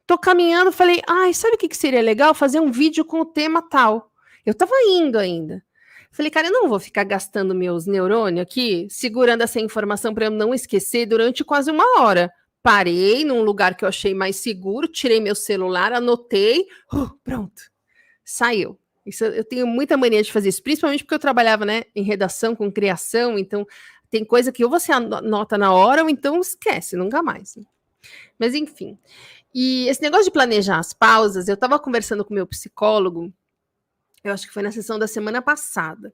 [SPEAKER 1] Tô caminhando, falei, sabe o que seria legal? Fazer um vídeo com o tema tal. Eu tava indo ainda. Falei, cara, eu não vou ficar gastando meus neurônios aqui, segurando essa informação para eu não esquecer durante quase 1 hora. Parei num lugar que eu achei mais seguro, tirei meu celular, anotei, pronto, saiu. Isso, eu tenho muita mania de fazer isso, principalmente porque eu trabalhava, né, em redação, com criação, então tem coisa que ou você anota na hora ou então esquece, nunca mais. Mas enfim, e esse negócio de planejar as pausas, eu estava conversando com o meu psicólogo, eu acho que foi na sessão da semana passada,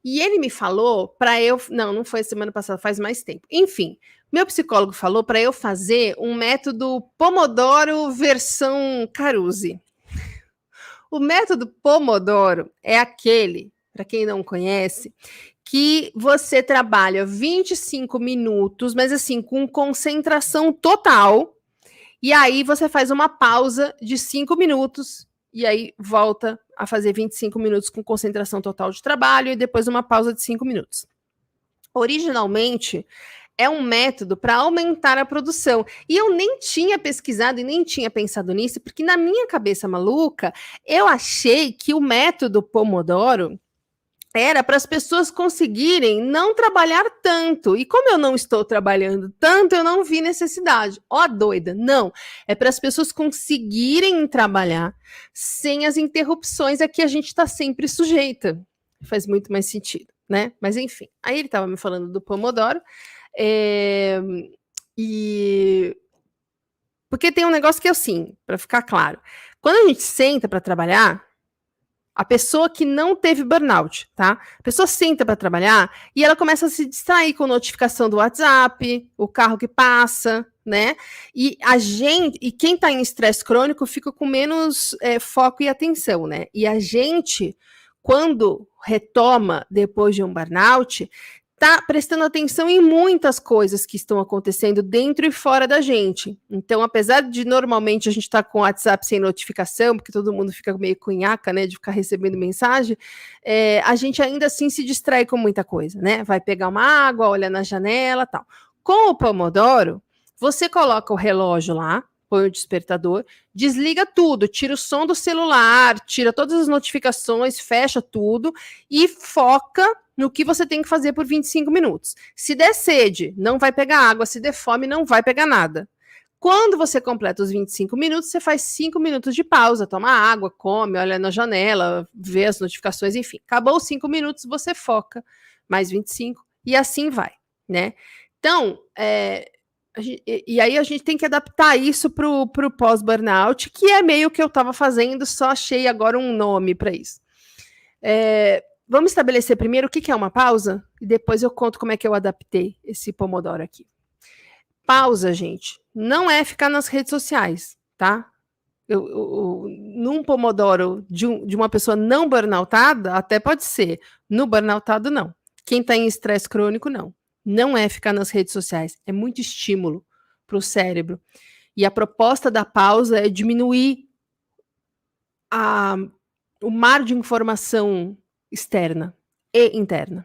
[SPEAKER 1] e ele me falou para eu... Não foi semana passada, faz mais tempo. Enfim, meu psicólogo falou para eu fazer um método Pomodoro versão Carusi. O método Pomodoro é aquele, para quem não conhece, que você trabalha 25 minutos, mas assim, com concentração total, e aí você faz uma pausa de 5 minutos, e aí volta a fazer 25 minutos com concentração total de trabalho, e depois uma pausa de 5 minutos. Originalmente, é um método para aumentar a produção. E eu nem tinha pesquisado e nem tinha pensado nisso, porque na minha cabeça maluca, eu achei que o método Pomodoro era para as pessoas conseguirem não trabalhar tanto. E como eu não estou trabalhando tanto, eu não vi necessidade. Ó, doida, não. É para as pessoas conseguirem trabalhar sem as interrupções a que a gente está sempre sujeita. Faz muito mais sentido, né? Mas enfim, aí ele estava me falando do Pomodoro. E porque tem um negócio que é assim, para ficar claro. Quando a gente senta para trabalhar, a pessoa que não teve burnout, tá? A pessoa senta para trabalhar e ela começa a se distrair com notificação do WhatsApp, o carro que passa, né? E quem está em estresse crônico fica com menos foco e atenção, né? E a gente, quando retoma depois de um burnout, está prestando atenção em muitas coisas que estão acontecendo dentro e fora da gente. Então, apesar de normalmente a gente estar com o WhatsApp sem notificação, porque todo mundo fica meio cunhaca, né, de ficar recebendo mensagem, a gente ainda assim se distrai com muita coisa, né? Vai pegar uma água, olha na janela, tal. Com o Pomodoro, você coloca o relógio lá, põe o despertador, desliga tudo, tira o som do celular, tira todas as notificações, fecha tudo e foca no que você tem que fazer por 25 minutos. Se der sede, não vai pegar água, se der fome, não vai pegar nada. Quando você completa os 25 minutos, você faz 5 minutos de pausa, toma água, come, olha na janela, vê as notificações, enfim. Acabou os 5 minutos, você foca, mais 25, e assim vai, né? Então, e aí a gente tem que adaptar isso para o pós-burnout, que é meio que eu estava fazendo, só achei agora um nome para isso. Vamos estabelecer primeiro o que é uma pausa, e depois eu conto como é que eu adaptei esse Pomodoro aqui. Pausa, gente, não é ficar nas redes sociais, tá? Num Pomodoro de uma pessoa não burnoutada, até pode ser. No burnoutado, não. Quem está em estresse crônico, não. Não é ficar nas redes sociais. É muito estímulo para o cérebro. E a proposta da pausa é diminuir o mar de informação externa e interna.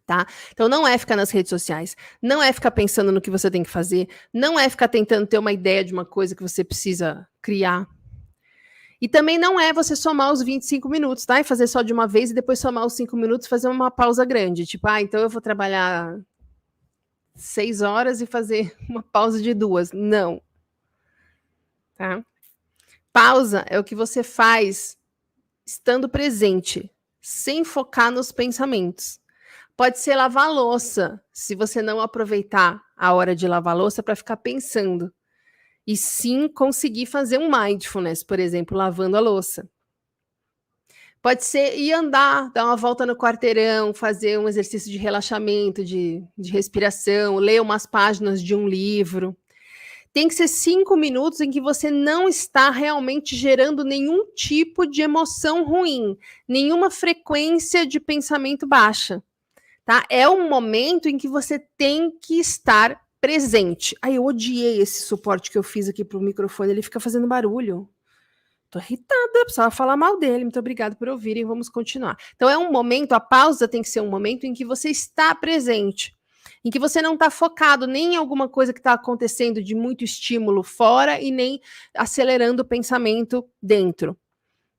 [SPEAKER 1] Tá? Então não é ficar nas redes sociais, não é ficar pensando no que você tem que fazer, não é ficar tentando ter uma ideia de uma coisa que você precisa criar. E também não é você somar os 25 minutos, tá? E fazer só de uma vez e depois somar os 5 minutos e fazer uma pausa grande. Tipo, então eu vou trabalhar 6 horas e fazer uma pausa de 2. Não. Tá? Pausa é o que você faz estando presente, sem focar nos pensamentos. Pode ser lavar louça, se você não aproveitar a hora de lavar louça para ficar pensando. E sim conseguir fazer um mindfulness, por exemplo, lavando a louça. Pode ser ir andar, dar uma volta no quarteirão, fazer um exercício de relaxamento, de respiração, ler umas páginas de um livro. Tem que ser 5 minutos em que você não está realmente gerando nenhum tipo de emoção ruim, nenhuma frequência de pensamento baixa. Tá? É um momento em que você tem que estar presente. Eu odiei esse suporte que eu fiz aqui para o microfone, ele fica fazendo barulho. Tô irritada, precisava falar mal dele. Muito obrigada por ouvirem, vamos continuar. Então é um momento, a pausa tem que ser um momento em que você está presente, em que você não está focado nem em alguma coisa que está acontecendo de muito estímulo fora e nem acelerando o pensamento dentro.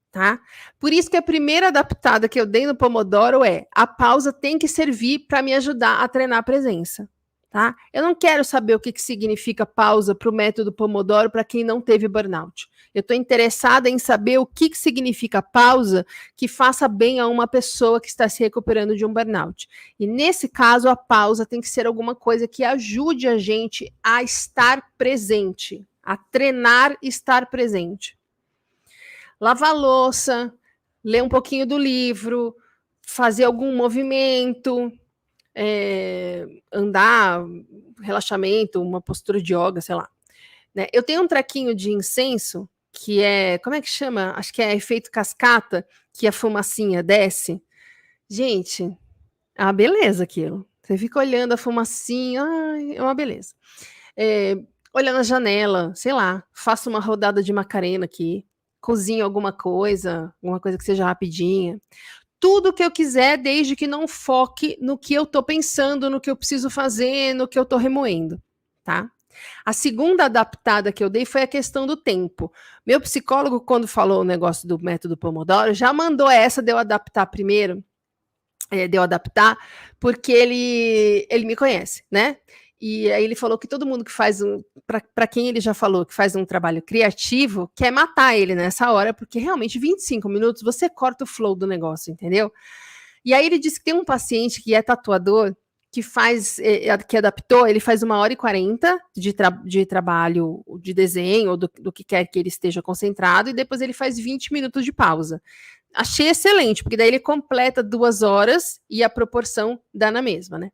[SPEAKER 1] Tá? Por isso que a primeira adaptada que eu dei no Pomodoro a pausa tem que servir para me ajudar a treinar a presença. Tá? Eu não quero saber o que significa pausa para o método Pomodoro para quem não teve burnout. Eu estou interessada em saber o que significa pausa que faça bem a uma pessoa que está se recuperando de um burnout. E nesse caso, a pausa tem que ser alguma coisa que ajude a gente a estar presente, a treinar estar presente. Lavar louça, ler um pouquinho do livro, fazer algum movimento, andar, relaxamento, uma postura de yoga, sei lá. Né? Eu tenho um traquinho de incenso, que como é que chama? Acho que é efeito cascata, que a fumacinha desce. Gente, é uma beleza aquilo. Você fica olhando a fumacinha, é uma beleza. Olhando a janela, sei lá, faço uma rodada de Macarena aqui, cozinho alguma coisa que seja rapidinha. Tudo que eu quiser, desde que não foque no que eu estou pensando, no que eu preciso fazer, no que eu estou remoendo, tá? A segunda adaptada que eu dei foi a questão do tempo. Meu psicólogo, quando falou o negócio do método Pomodoro, já mandou essa de eu adaptar primeiro, porque ele me conhece, né? E aí ele falou que todo mundo que faz para quem ele já falou que faz um trabalho criativo, quer matar ele nessa hora, porque realmente 25 minutos você corta o flow do negócio, entendeu? E aí ele disse que tem um paciente que é tatuador, que adaptou, ele faz 1h40 de trabalho de desenho, ou do que quer que ele esteja concentrado, e depois ele faz 20 minutos de pausa. Achei excelente, porque daí ele completa 2 horas e a proporção dá na mesma, né?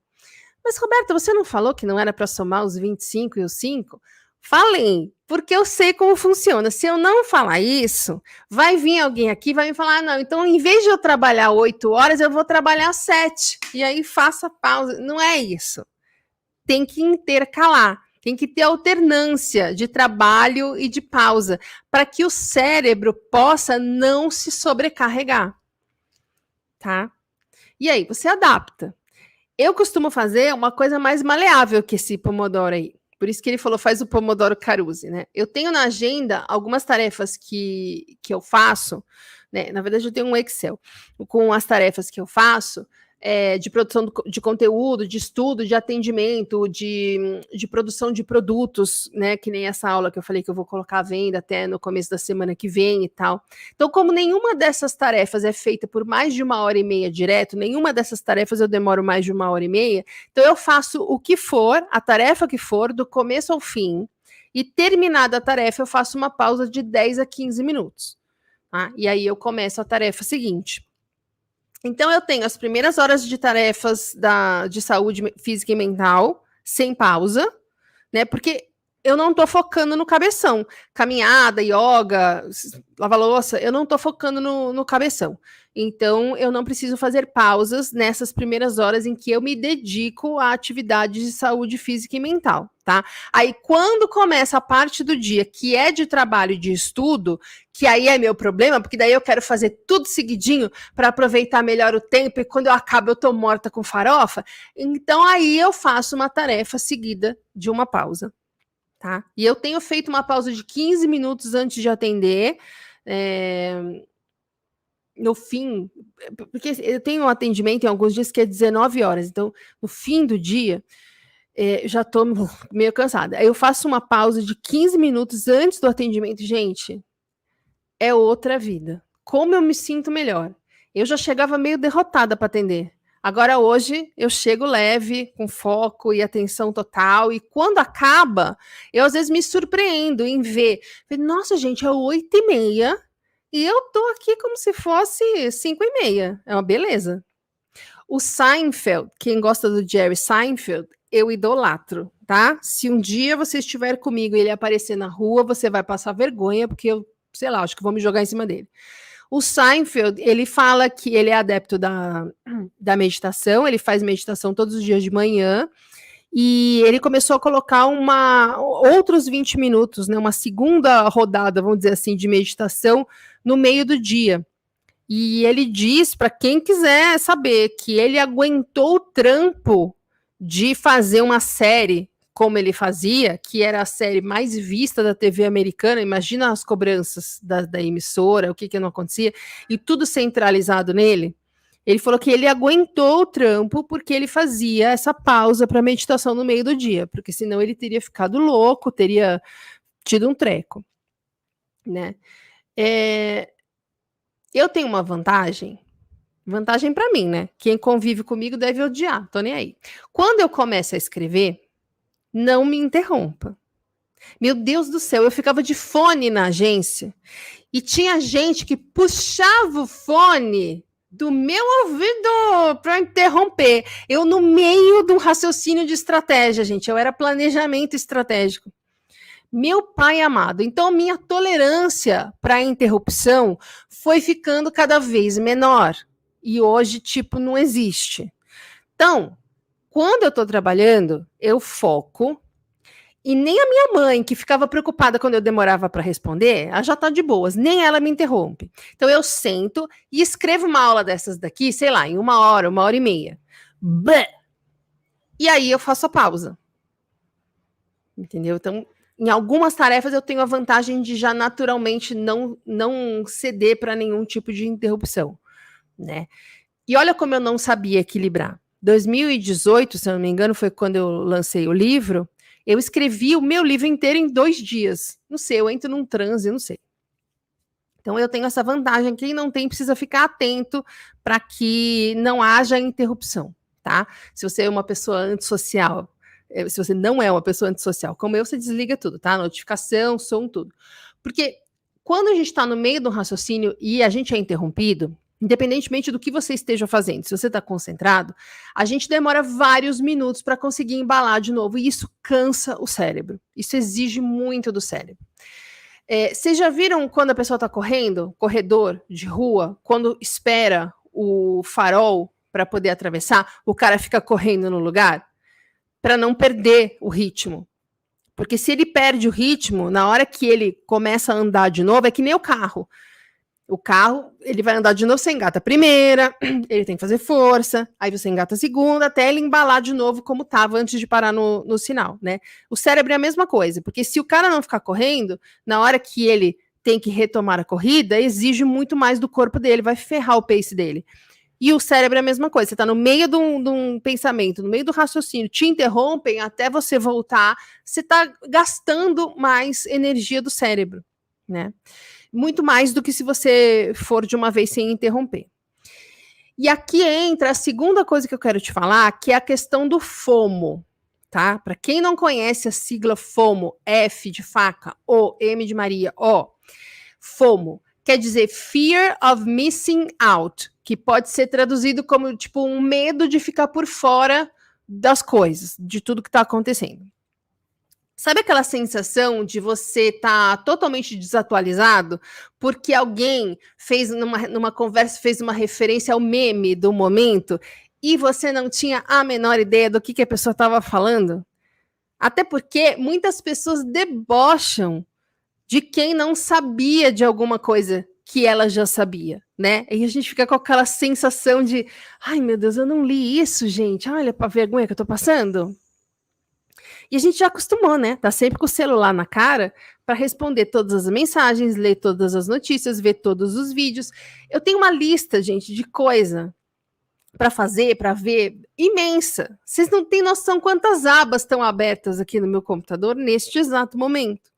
[SPEAKER 1] Mas, Roberta, você não falou que não era para somar os 25 e os 5? Falei, porque eu sei como funciona. Se eu não falar isso, vai vir alguém aqui e vai me falar, não, então em vez de eu trabalhar 8 horas, eu vou trabalhar 7. E aí faça pausa. Não é isso. Tem que intercalar. Tem que ter alternância de trabalho e de pausa, para que o cérebro possa não se sobrecarregar. Tá? E aí, você adapta. Eu costumo fazer uma coisa mais maleável que esse Pomodoro aí, Por isso que ele falou, faz o Pomodoro Caruzi, né? Eu tenho na agenda algumas tarefas que eu faço, né? Na verdade, eu tenho um Excel com as tarefas que eu faço, de produção de conteúdo, de estudo, de atendimento, de produção de produtos, né? Que nem essa aula que eu falei que eu vou colocar à venda até no começo da semana que vem e tal. Então, como nenhuma dessas tarefas é feita por mais de 1h30 direto, nenhuma dessas tarefas eu demoro mais de 1h30, então eu faço o que for, a tarefa que for, do começo ao fim, e terminada a tarefa, eu faço uma pausa de 10 a 15 minutos. Tá? E aí eu começo a tarefa seguinte. Então, eu tenho as primeiras horas de tarefas de saúde física e mental, sem pausa, né? Porque eu não estou focando no cabeção. Caminhada, yoga, lavar louça, eu não estou focando no cabeção. Então, eu não preciso fazer pausas nessas primeiras horas em que eu me dedico a atividades de saúde física e mental, tá? Aí, quando começa a parte do dia que é de trabalho e de estudo, que aí é meu problema, porque daí eu quero fazer tudo seguidinho para aproveitar melhor o tempo e quando eu acabo eu tô morta com farofa, então aí eu faço uma tarefa seguida de uma pausa. Tá? E eu tenho feito uma pausa de 15 minutos antes de atender, no fim, porque eu tenho um atendimento em alguns dias que é 19 horas, então no fim do dia eu já estou meio cansada. Aí eu faço uma pausa de 15 minutos antes do atendimento, gente, é outra vida. Como eu me sinto melhor. Eu já chegava meio derrotada para atender. Agora, hoje, eu chego leve, com foco e atenção total, e quando acaba, eu às vezes me surpreendo em ver. Nossa, gente, é 8h30 e eu tô aqui como se fosse 5h30. É uma beleza. O Seinfeld, quem gosta do Jerry Seinfeld, eu idolatro, tá? Se um dia você estiver comigo e ele aparecer na rua, você vai passar vergonha, porque eu, sei lá, acho que vou me jogar em cima dele. O Seinfeld, ele fala que ele é adepto da meditação, ele faz meditação todos os dias de manhã, e ele começou a colocar outros 20 minutos, né, uma segunda rodada, vamos dizer assim, de meditação no meio do dia. E ele diz, para quem quiser saber, que ele aguentou o trampo de fazer uma série como ele fazia, que era a série mais vista da TV americana, imagina as cobranças da emissora, o que não acontecia, e tudo centralizado nele. Ele falou que ele aguentou o trampo porque ele fazia essa pausa para meditação no meio do dia, porque senão ele teria ficado louco, teria tido um treco, né? Eu tenho uma vantagem para mim, né? Quem convive comigo deve odiar, tô nem aí. Quando eu começo a escrever, não me interrompa. Meu Deus do céu, eu ficava de fone na agência e tinha gente que puxava o fone do meu ouvido para interromper. Eu no meio de um raciocínio de estratégia, gente, eu era planejamento estratégico. Meu pai amado, então minha tolerância para interrupção foi ficando cada vez menor e hoje, tipo, não existe. Então, quando eu estou trabalhando, eu foco. E nem a minha mãe, que ficava preocupada quando eu demorava para responder, ela já está de boas, nem ela me interrompe. Então eu sento e escrevo uma aula dessas daqui, sei lá, em 1h, 1h30. Bleh! E aí eu faço a pausa. Entendeu? Então, em algumas tarefas eu tenho a vantagem de já naturalmente não ceder para nenhum tipo de interrupção, né? E olha como eu não sabia equilibrar. 2018, se eu não me engano, foi quando eu lancei o livro. Eu escrevi o meu livro inteiro em 2 dias. Não sei, eu entro num transe, não sei. Então, eu tenho essa vantagem. Quem não tem precisa ficar atento para que não haja interrupção, tá? Se você é uma pessoa antissocial, se você não é uma pessoa antissocial, como eu, você desliga tudo, tá? Notificação, som, tudo. Porque quando a gente está no meio do raciocínio e a gente é interrompido, independentemente do que você esteja fazendo, se você está concentrado, a gente demora vários minutos para conseguir embalar de novo, e isso cansa o cérebro. Isso exige muito do cérebro. Vocês já viram quando a pessoa está correndo, corredor de rua, quando espera o farol para poder atravessar, o cara fica correndo no lugar? Para não perder o ritmo. Porque se ele perde o ritmo, na hora que ele começa a andar de novo, é que nem o carro. O carro, ele vai andar de novo, você engata a primeira, ele tem que fazer força, aí você engata a segunda, até ele embalar de novo como estava antes de parar no sinal, né? O cérebro é a mesma coisa, porque se o cara não ficar correndo, na hora que ele tem que retomar a corrida, exige muito mais do corpo dele, vai ferrar o pace dele. E o cérebro é a mesma coisa, você está no meio de um pensamento, no meio do raciocínio, te interrompem até você voltar, você está gastando mais energia do cérebro, né? Muito mais do que se você for de uma vez sem interromper. E aqui entra a segunda coisa que eu quero te falar, que é a questão do FOMO, tá? Para quem não conhece a sigla FOMO, F de faca, O, M de Maria, O, FOMO, quer dizer Fear of Missing Out, que pode ser traduzido como, tipo, um medo de ficar por fora das coisas, de tudo que está acontecendo. Sabe aquela sensação de você estar totalmente desatualizado porque alguém fez numa conversa, fez uma referência ao meme do momento e você não tinha a menor ideia do que a pessoa estava falando? Até porque muitas pessoas debocham de quem não sabia de alguma coisa que ela já sabia, né? E a gente fica com aquela sensação de, ai meu Deus, eu não li isso, gente, olha a vergonha que eu tô passando. E a gente já acostumou, né? Tá sempre com o celular na cara para responder todas as mensagens, ler todas as notícias, ver todos os vídeos. Eu tenho uma lista, gente, de coisa para fazer, para ver, imensa. Vocês não têm noção quantas abas estão abertas aqui no meu computador neste exato momento.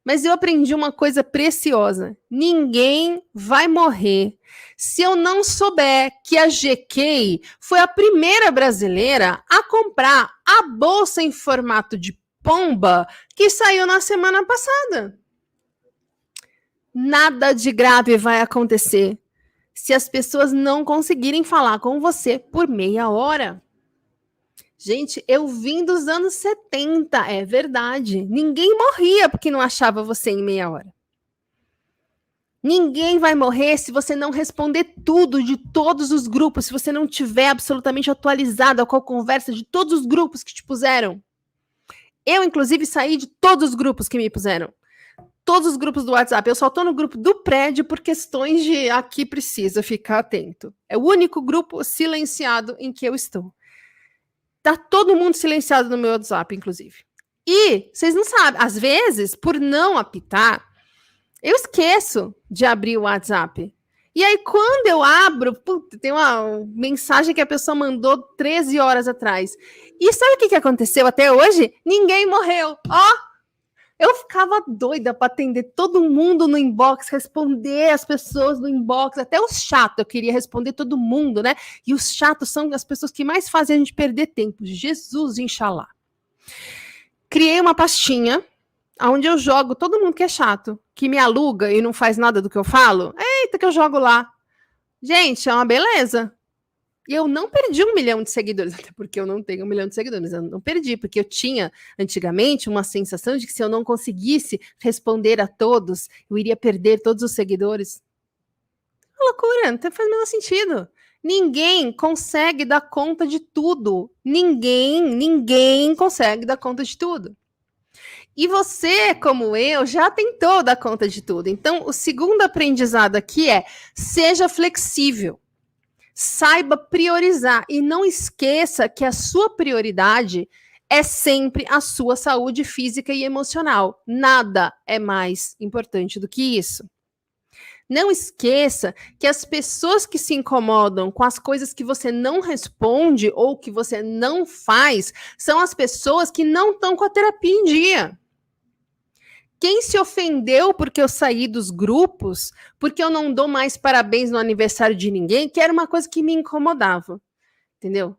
[SPEAKER 1] Mas eu aprendi uma coisa preciosa. Ninguém vai morrer se eu não souber que a GK foi a primeira brasileira a comprar a bolsa em formato de pomba que saiu na semana passada. Nada de grave vai acontecer se as pessoas não conseguirem falar com você por meia hora. Gente, eu vim dos anos 70, é verdade. Ninguém morria porque não achava você em meia hora. Ninguém vai morrer se você não responder tudo de todos os grupos, se você não tiver absolutamente atualizado com a conversa de todos os grupos que te puseram. Eu, inclusive, saí de todos os grupos que me puseram. Todos os grupos do WhatsApp. Eu só estou no grupo do prédio por questões de aqui precisa ficar atento. É o único grupo silenciado em que eu estou. Tá todo mundo silenciado no meu WhatsApp, inclusive. E vocês não sabem, às vezes, por não apitar, eu esqueço de abrir o WhatsApp. E aí, quando eu abro, tem uma mensagem que a pessoa mandou 13 horas atrás. E sabe o que aconteceu até hoje? Ninguém morreu. Ó! Eu ficava doida para atender todo mundo no inbox, responder as pessoas no inbox, até os chatos, eu queria responder todo mundo, né? E os chatos são as pessoas que mais fazem a gente perder tempo. Jesus, Inxalá. Criei uma pastinha onde eu jogo todo mundo que é chato, que me aluga e não faz nada do que eu falo. Eita, que eu jogo lá. Gente, é uma beleza. E eu não perdi 1 milhão de seguidores, até porque eu não tenho 1 milhão de seguidores, eu não perdi, porque eu tinha, antigamente, uma sensação de que se eu não conseguisse responder a todos, eu iria perder todos os seguidores. É loucura, não faz o menor sentido. Ninguém consegue dar conta de tudo. Ninguém consegue dar conta de tudo. E você, como eu, já tentou dar conta de tudo. Então, o segundo aprendizado aqui é, seja flexível. Saiba priorizar e não esqueça que a sua prioridade é sempre a sua saúde física e emocional. Nada é mais importante do que isso. Não esqueça que as pessoas que se incomodam com as coisas que você não responde ou que você não faz são as pessoas que não estão com a terapia em dia. Quem se ofendeu porque eu saí dos grupos, porque eu não dou mais parabéns no aniversário de ninguém, que era uma coisa que me incomodava, entendeu?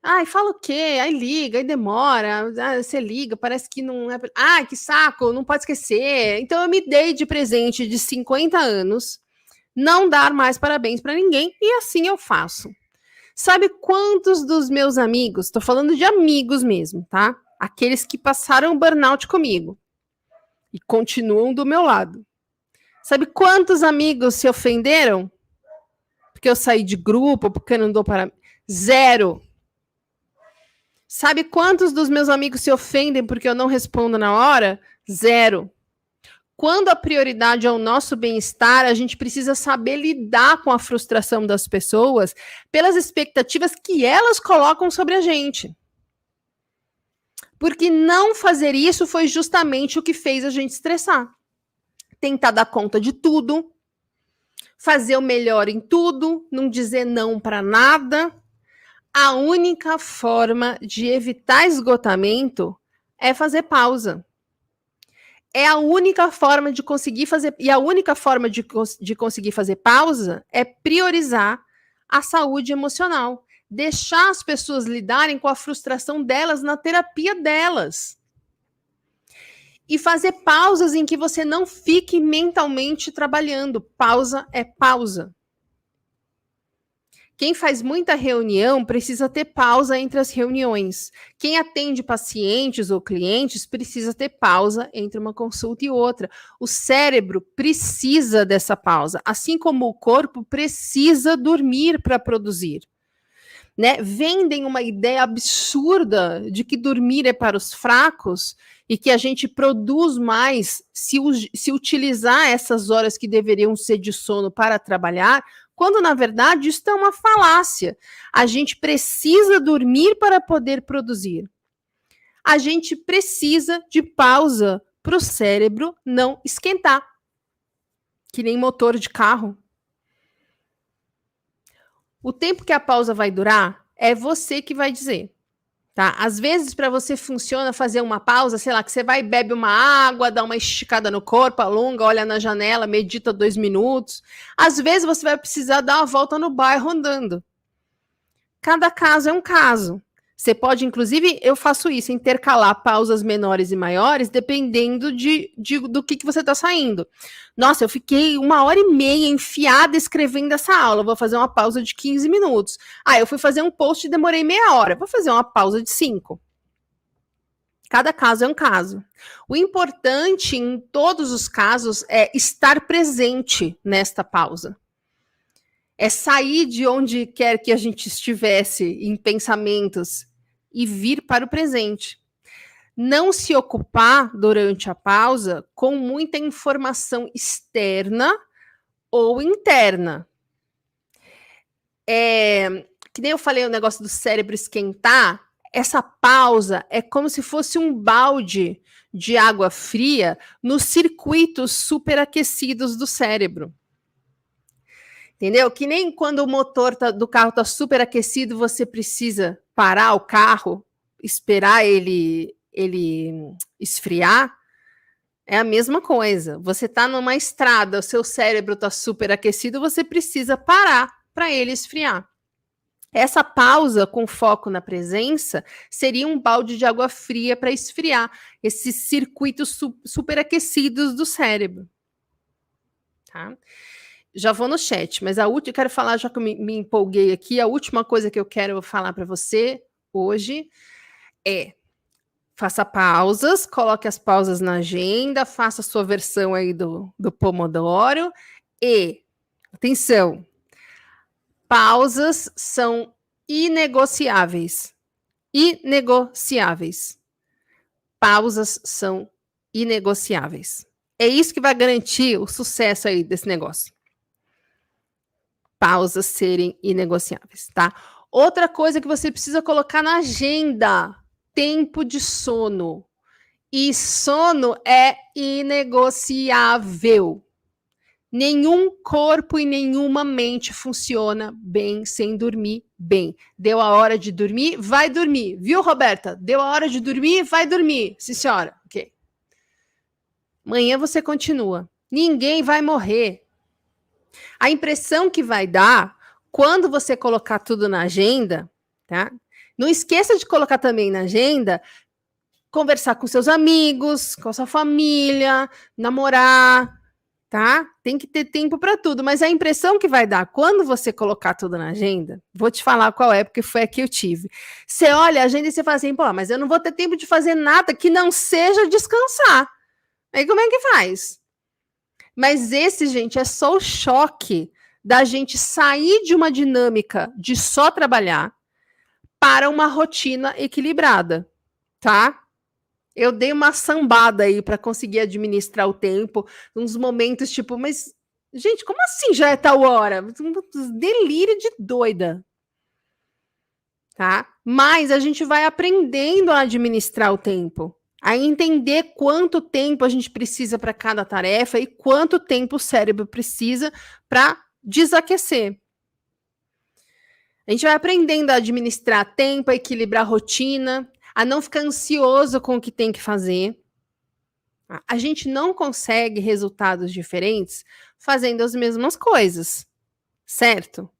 [SPEAKER 1] Ai, fala o quê? Aí liga, aí demora, você liga, parece que não é... Ai, que saco, não pode esquecer. Então eu me dei de presente de 50 anos, não dar mais parabéns para ninguém, e assim eu faço. Sabe quantos dos meus amigos, tô falando de amigos mesmo, tá? Aqueles que passaram burnout comigo, e continuam do meu lado. Sabe quantos amigos se ofenderam? Porque eu saí de grupo, porque eu não dou para... 0. Sabe quantos dos meus amigos se ofendem porque eu não respondo na hora? 0. Quando a prioridade é o nosso bem-estar, a gente precisa saber lidar com a frustração das pessoas pelas expectativas que elas colocam sobre a gente. Porque não fazer isso foi justamente o que fez a gente estressar. Tentar dar conta de tudo, fazer o melhor em tudo, não dizer não para nada. A única forma de evitar esgotamento é fazer pausa. É a única forma de conseguir fazer, e a única forma de conseguir fazer pausa é priorizar a saúde emocional. Deixar as pessoas lidarem com a frustração delas na terapia delas. E fazer pausas em que você não fique mentalmente trabalhando. Pausa é pausa. Quem faz muita reunião precisa ter pausa entre as reuniões. Quem atende pacientes ou clientes precisa ter pausa entre uma consulta e outra. O cérebro precisa dessa pausa, assim como o corpo precisa dormir para produzir. Né? Vendem uma ideia absurda de que dormir é para os fracos e que a gente produz mais se utilizar essas horas que deveriam ser de sono para trabalhar, quando, na verdade, isso é uma falácia. A gente precisa dormir para poder produzir. A gente precisa de pausa para o cérebro não esquentar, que nem motor de carro. O tempo que a pausa vai durar é você que vai dizer. Tá? Às vezes, para você funciona fazer uma pausa, sei lá, que você vai e bebe uma água, dá uma esticada no corpo, alonga, olha na janela, medita 2 minutos. Às vezes, você vai precisar dar uma volta no bairro andando. Cada caso é um caso. Você pode, inclusive, eu faço isso, intercalar pausas menores e maiores, dependendo do que você está saindo. Nossa, eu fiquei 1h30 enfiada escrevendo essa aula, vou fazer uma pausa de 15 minutos. Ah, eu fui fazer um post e demorei meia hora, vou fazer uma pausa de 5. Cada caso é um caso. O importante em todos os casos é estar presente nesta pausa. É sair de onde quer que a gente estivesse em pensamentos e vir para o presente. Não se ocupar durante a pausa com muita informação externa ou interna. Que nem eu falei o negócio do cérebro esquentar, essa pausa é como se fosse um balde de água fria nos circuitos superaquecidos do cérebro. Entendeu? Que nem quando o motor do carro está super aquecido, você precisa parar o carro, esperar ele esfriar. É a mesma coisa. Você está numa estrada, o seu cérebro está super aquecido, você precisa parar para ele esfriar. Essa pausa com foco na presença seria um balde de água fria para esfriar esses circuitos superaquecidos do cérebro. Tá? Já vou no chat, mas eu quero falar, já que eu me empolguei aqui, a última coisa que eu quero falar para você hoje é: faça pausas, coloque as pausas na agenda, faça a sua versão aí do Pomodoro e, atenção, pausas são inegociáveis. Inegociáveis. Pausas são inegociáveis. É isso que vai garantir o sucesso aí desse negócio. Pausas serem inegociáveis, tá? Outra coisa que você precisa colocar na agenda: tempo de sono. E sono é inegociável. Nenhum corpo e nenhuma mente funciona bem sem dormir bem. Deu a hora de dormir, vai dormir. Viu, Roberta? Deu a hora de dormir, vai dormir. Sim, senhora. Ok. Amanhã você continua. Ninguém vai morrer. A impressão que vai dar quando você colocar tudo na agenda, tá? Não esqueça de colocar também na agenda, conversar com seus amigos, com a sua família, namorar, tá? Tem que ter tempo para tudo, mas a impressão que vai dar quando você colocar tudo na agenda, vou te falar qual é, porque foi a que eu tive. Você olha a agenda e você fala assim, pô, mas eu não vou ter tempo de fazer nada que não seja descansar. Aí como é que faz? Mas esse, gente, é só o choque da gente sair de uma dinâmica de só trabalhar para uma rotina equilibrada, tá? Eu dei uma sambada aí para conseguir administrar o tempo, uns momentos tipo, mas, gente, como assim já é tal hora? Delírio de doida, tá? Mas a gente vai aprendendo a administrar o tempo, a entender quanto tempo a gente precisa para cada tarefa e quanto tempo o cérebro precisa para desaquecer. A gente vai aprendendo a administrar tempo, a equilibrar a rotina, a não ficar ansioso com o que tem que fazer. A gente não consegue resultados diferentes fazendo as mesmas coisas, certo?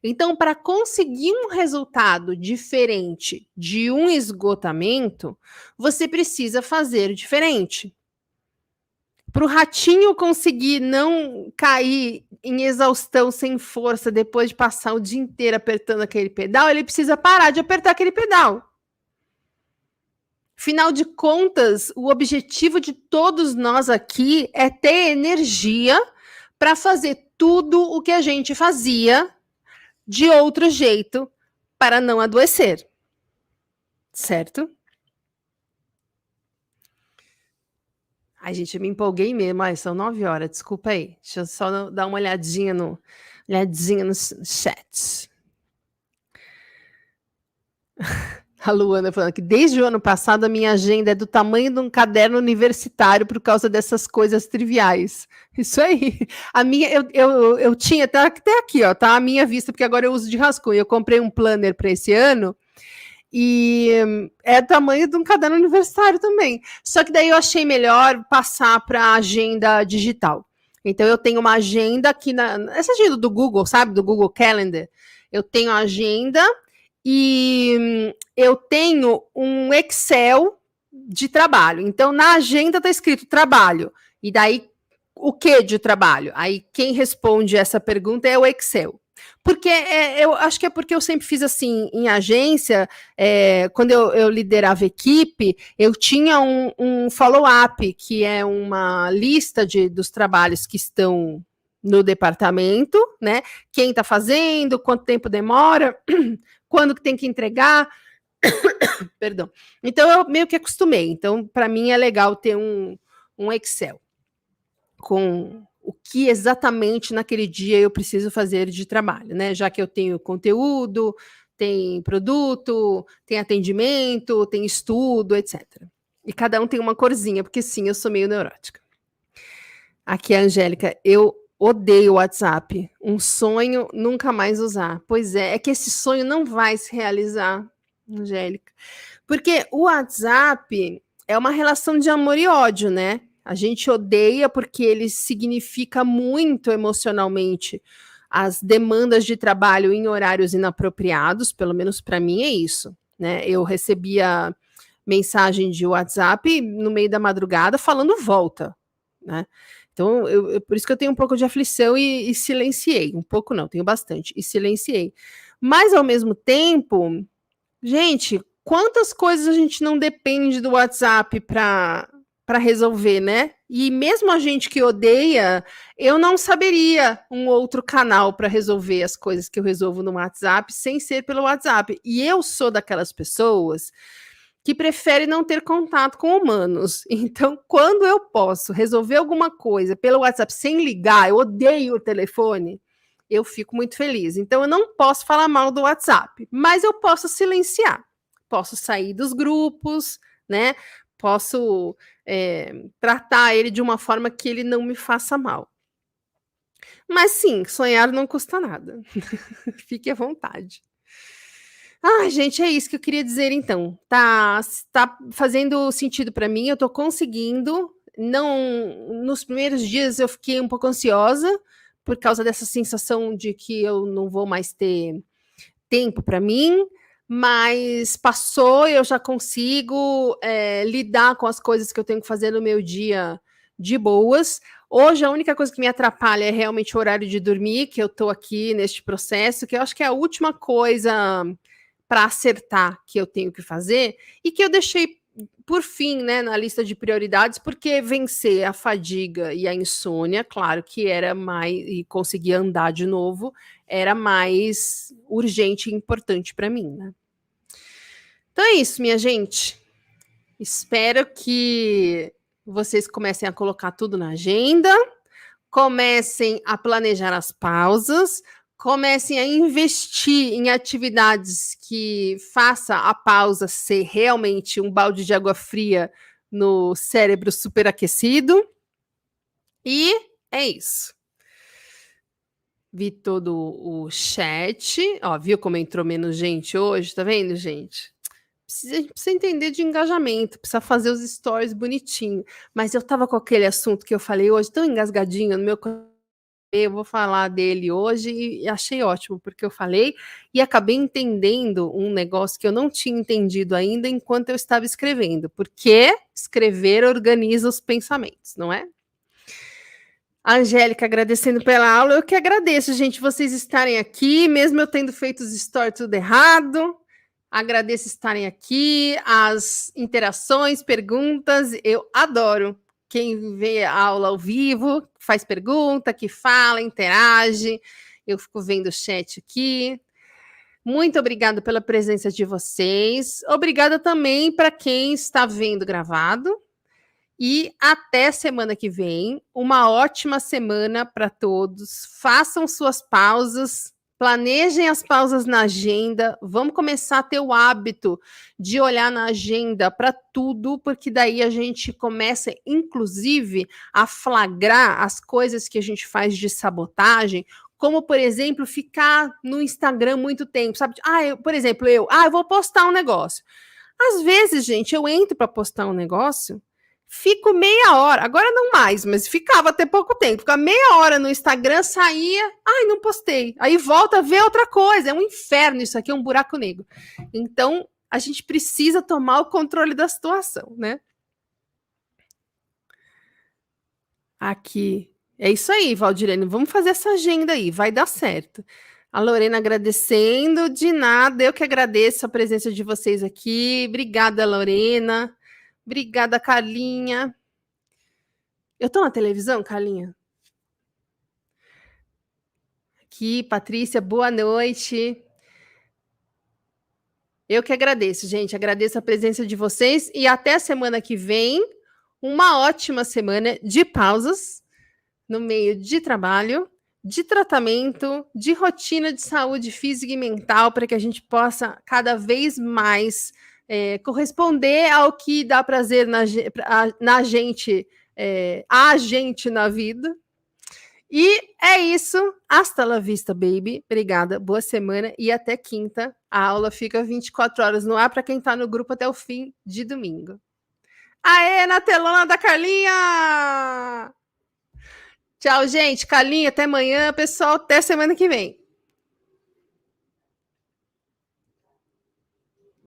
[SPEAKER 1] Então, para conseguir um resultado diferente de um esgotamento, você precisa fazer diferente. Para o ratinho conseguir não cair em exaustão sem força depois de passar o dia inteiro apertando aquele pedal, ele precisa parar de apertar aquele pedal. Afinal de contas, o objetivo de todos nós aqui é ter energia para fazer tudo o que a gente fazia de outro jeito para não adoecer. Certo? Ai, gente, eu me empolguei mesmo. Ai, são 9 horas, desculpa aí. Deixa eu só dar uma olhadinha no chat. A Luana falando que desde o ano passado a minha agenda é do tamanho de um caderno universitário por causa dessas coisas triviais. Isso aí. A minha, eu tinha até aqui, ó, tá? A minha vista, porque agora eu uso de rascunho. Eu comprei um planner para esse ano e é do tamanho de um caderno universitário também. Só que daí eu achei melhor passar para a agenda digital. Então eu tenho uma agenda aqui essa agenda do Google, sabe? Do Google Calendar. Eu tenho a agenda e eu tenho um Excel de trabalho. Então, na agenda está escrito trabalho. E daí, o que de trabalho? Aí, quem responde essa pergunta é o Excel. Porque eu acho que é porque eu sempre fiz assim em agência, quando eu liderava equipe, eu tinha um follow-up, que é uma lista dos trabalhos que estão no departamento, né? Quem está fazendo, quanto tempo demora, quando que tem que entregar. Perdão. Então, eu meio que acostumei. Então, para mim, é legal ter um Excel com o que exatamente naquele dia eu preciso fazer de trabalho, né? Já que eu tenho conteúdo, tem produto, tem atendimento, tem estudo, etc. E cada um tem uma corzinha, porque sim, eu sou meio neurótica. Aqui, a Angélica, eu odeio o WhatsApp. Um sonho nunca mais usar. Pois é que esse sonho não vai se realizar, Angélica. Porque o WhatsApp é uma relação de amor e ódio, né? A gente odeia porque ele significa muito emocionalmente as demandas de trabalho em horários inapropriados, pelo menos para mim é isso, né? Eu recebia mensagem de WhatsApp no meio da madrugada falando volta, né? Então, por isso que eu tenho um pouco de aflição e silenciei. Um pouco não, tenho bastante, e silenciei. Mas, ao mesmo tempo, gente, quantas coisas a gente não depende do WhatsApp para resolver, né? E mesmo a gente que odeia, eu não saberia um outro canal para resolver as coisas que eu resolvo no WhatsApp sem ser pelo WhatsApp. E eu sou daquelas pessoas que prefere não ter contato com humanos. Então, quando eu posso resolver alguma coisa pelo WhatsApp sem ligar, eu odeio o telefone, eu fico muito feliz. Então, eu não posso falar mal do WhatsApp, mas eu posso silenciar. Posso sair dos grupos, né? Posso tratar ele de uma forma que ele não me faça mal. Mas sim, sonhar não custa nada. Fique à vontade. Ai, gente, é isso que eu queria dizer então. Tá fazendo sentido para mim, eu tô conseguindo. Não, nos primeiros dias eu fiquei um pouco ansiosa por causa dessa sensação de que eu não vou mais ter tempo para mim, mas passou, eu já consigo lidar com as coisas que eu tenho que fazer no meu dia de boas. Hoje a única coisa que me atrapalha é realmente o horário de dormir, que eu tô aqui neste processo, que eu acho que é a última coisa para acertar que eu tenho que fazer e que eu deixei por fim, né, na lista de prioridades, porque vencer a fadiga e a insônia, claro que era mais, e conseguir andar de novo, era mais urgente e importante para mim, né? Então é isso, minha gente. Espero que vocês comecem a colocar tudo na agenda, comecem a planejar as pausas, comecem a investir em atividades que faça a pausa ser realmente um balde de água fria no cérebro superaquecido. E é isso. Vi todo o chat. Ó, viu como entrou menos gente hoje? Tá vendo, gente? Precisa entender de engajamento, precisa fazer os stories bonitinho. Mas eu tava com aquele assunto que eu falei hoje, tão engasgadinho no meu coração. Eu vou falar dele hoje e achei ótimo, porque eu falei e acabei entendendo um negócio que eu não tinha entendido ainda enquanto eu estava escrevendo. Porque escrever organiza os pensamentos, não é? A Angélica agradecendo pela aula. Eu que agradeço, gente, vocês estarem aqui, mesmo eu tendo feito os stories tudo errado. Agradeço estarem aqui, as interações, perguntas, eu adoro. Quem vê a aula ao vivo, faz pergunta, que fala, interage. Eu fico vendo o chat aqui. Muito obrigada pela presença de vocês. Obrigada também para quem está vendo gravado. E até semana que vem. Uma ótima semana para todos. Façam suas pausas. Planejem as pausas na agenda. Vamos começar a ter o hábito de olhar na agenda para tudo, porque daí a gente começa, inclusive, a flagrar as coisas que a gente faz de sabotagem, como, por exemplo, ficar no Instagram muito tempo, sabe? Por exemplo, eu vou postar um negócio. Às vezes, gente, eu entro para postar um negócio, fico meia hora, agora não mais, mas ficava até pouco tempo, ficava meia hora no Instagram, saía, não postei, aí volta a ver outra coisa, é um inferno isso aqui, é um buraco negro. Então, a gente precisa tomar o controle da situação, né? Aqui, é isso aí, Valdirene, vamos fazer essa agenda aí, vai dar certo. A Lorena agradecendo, de nada, eu que agradeço a presença de vocês aqui, obrigada, Lorena. Obrigada, Carlinha. Eu tô na televisão, Carlinha? Aqui, Patrícia, boa noite. Eu que agradeço, gente. Agradeço a presença de vocês e até a semana que vem. Uma ótima semana de pausas no meio de trabalho, de tratamento, de rotina de saúde física e mental, para que a gente possa cada vez mais corresponder ao que dá prazer na gente, a gente na vida. E é isso. Hasta la vista, baby. Obrigada. Boa semana e até quinta. A aula fica 24 horas no ar para quem está no grupo até o fim de domingo. Aê, na telona da Carlinha! Tchau, gente. Carlinha, até amanhã, pessoal. Até semana que vem.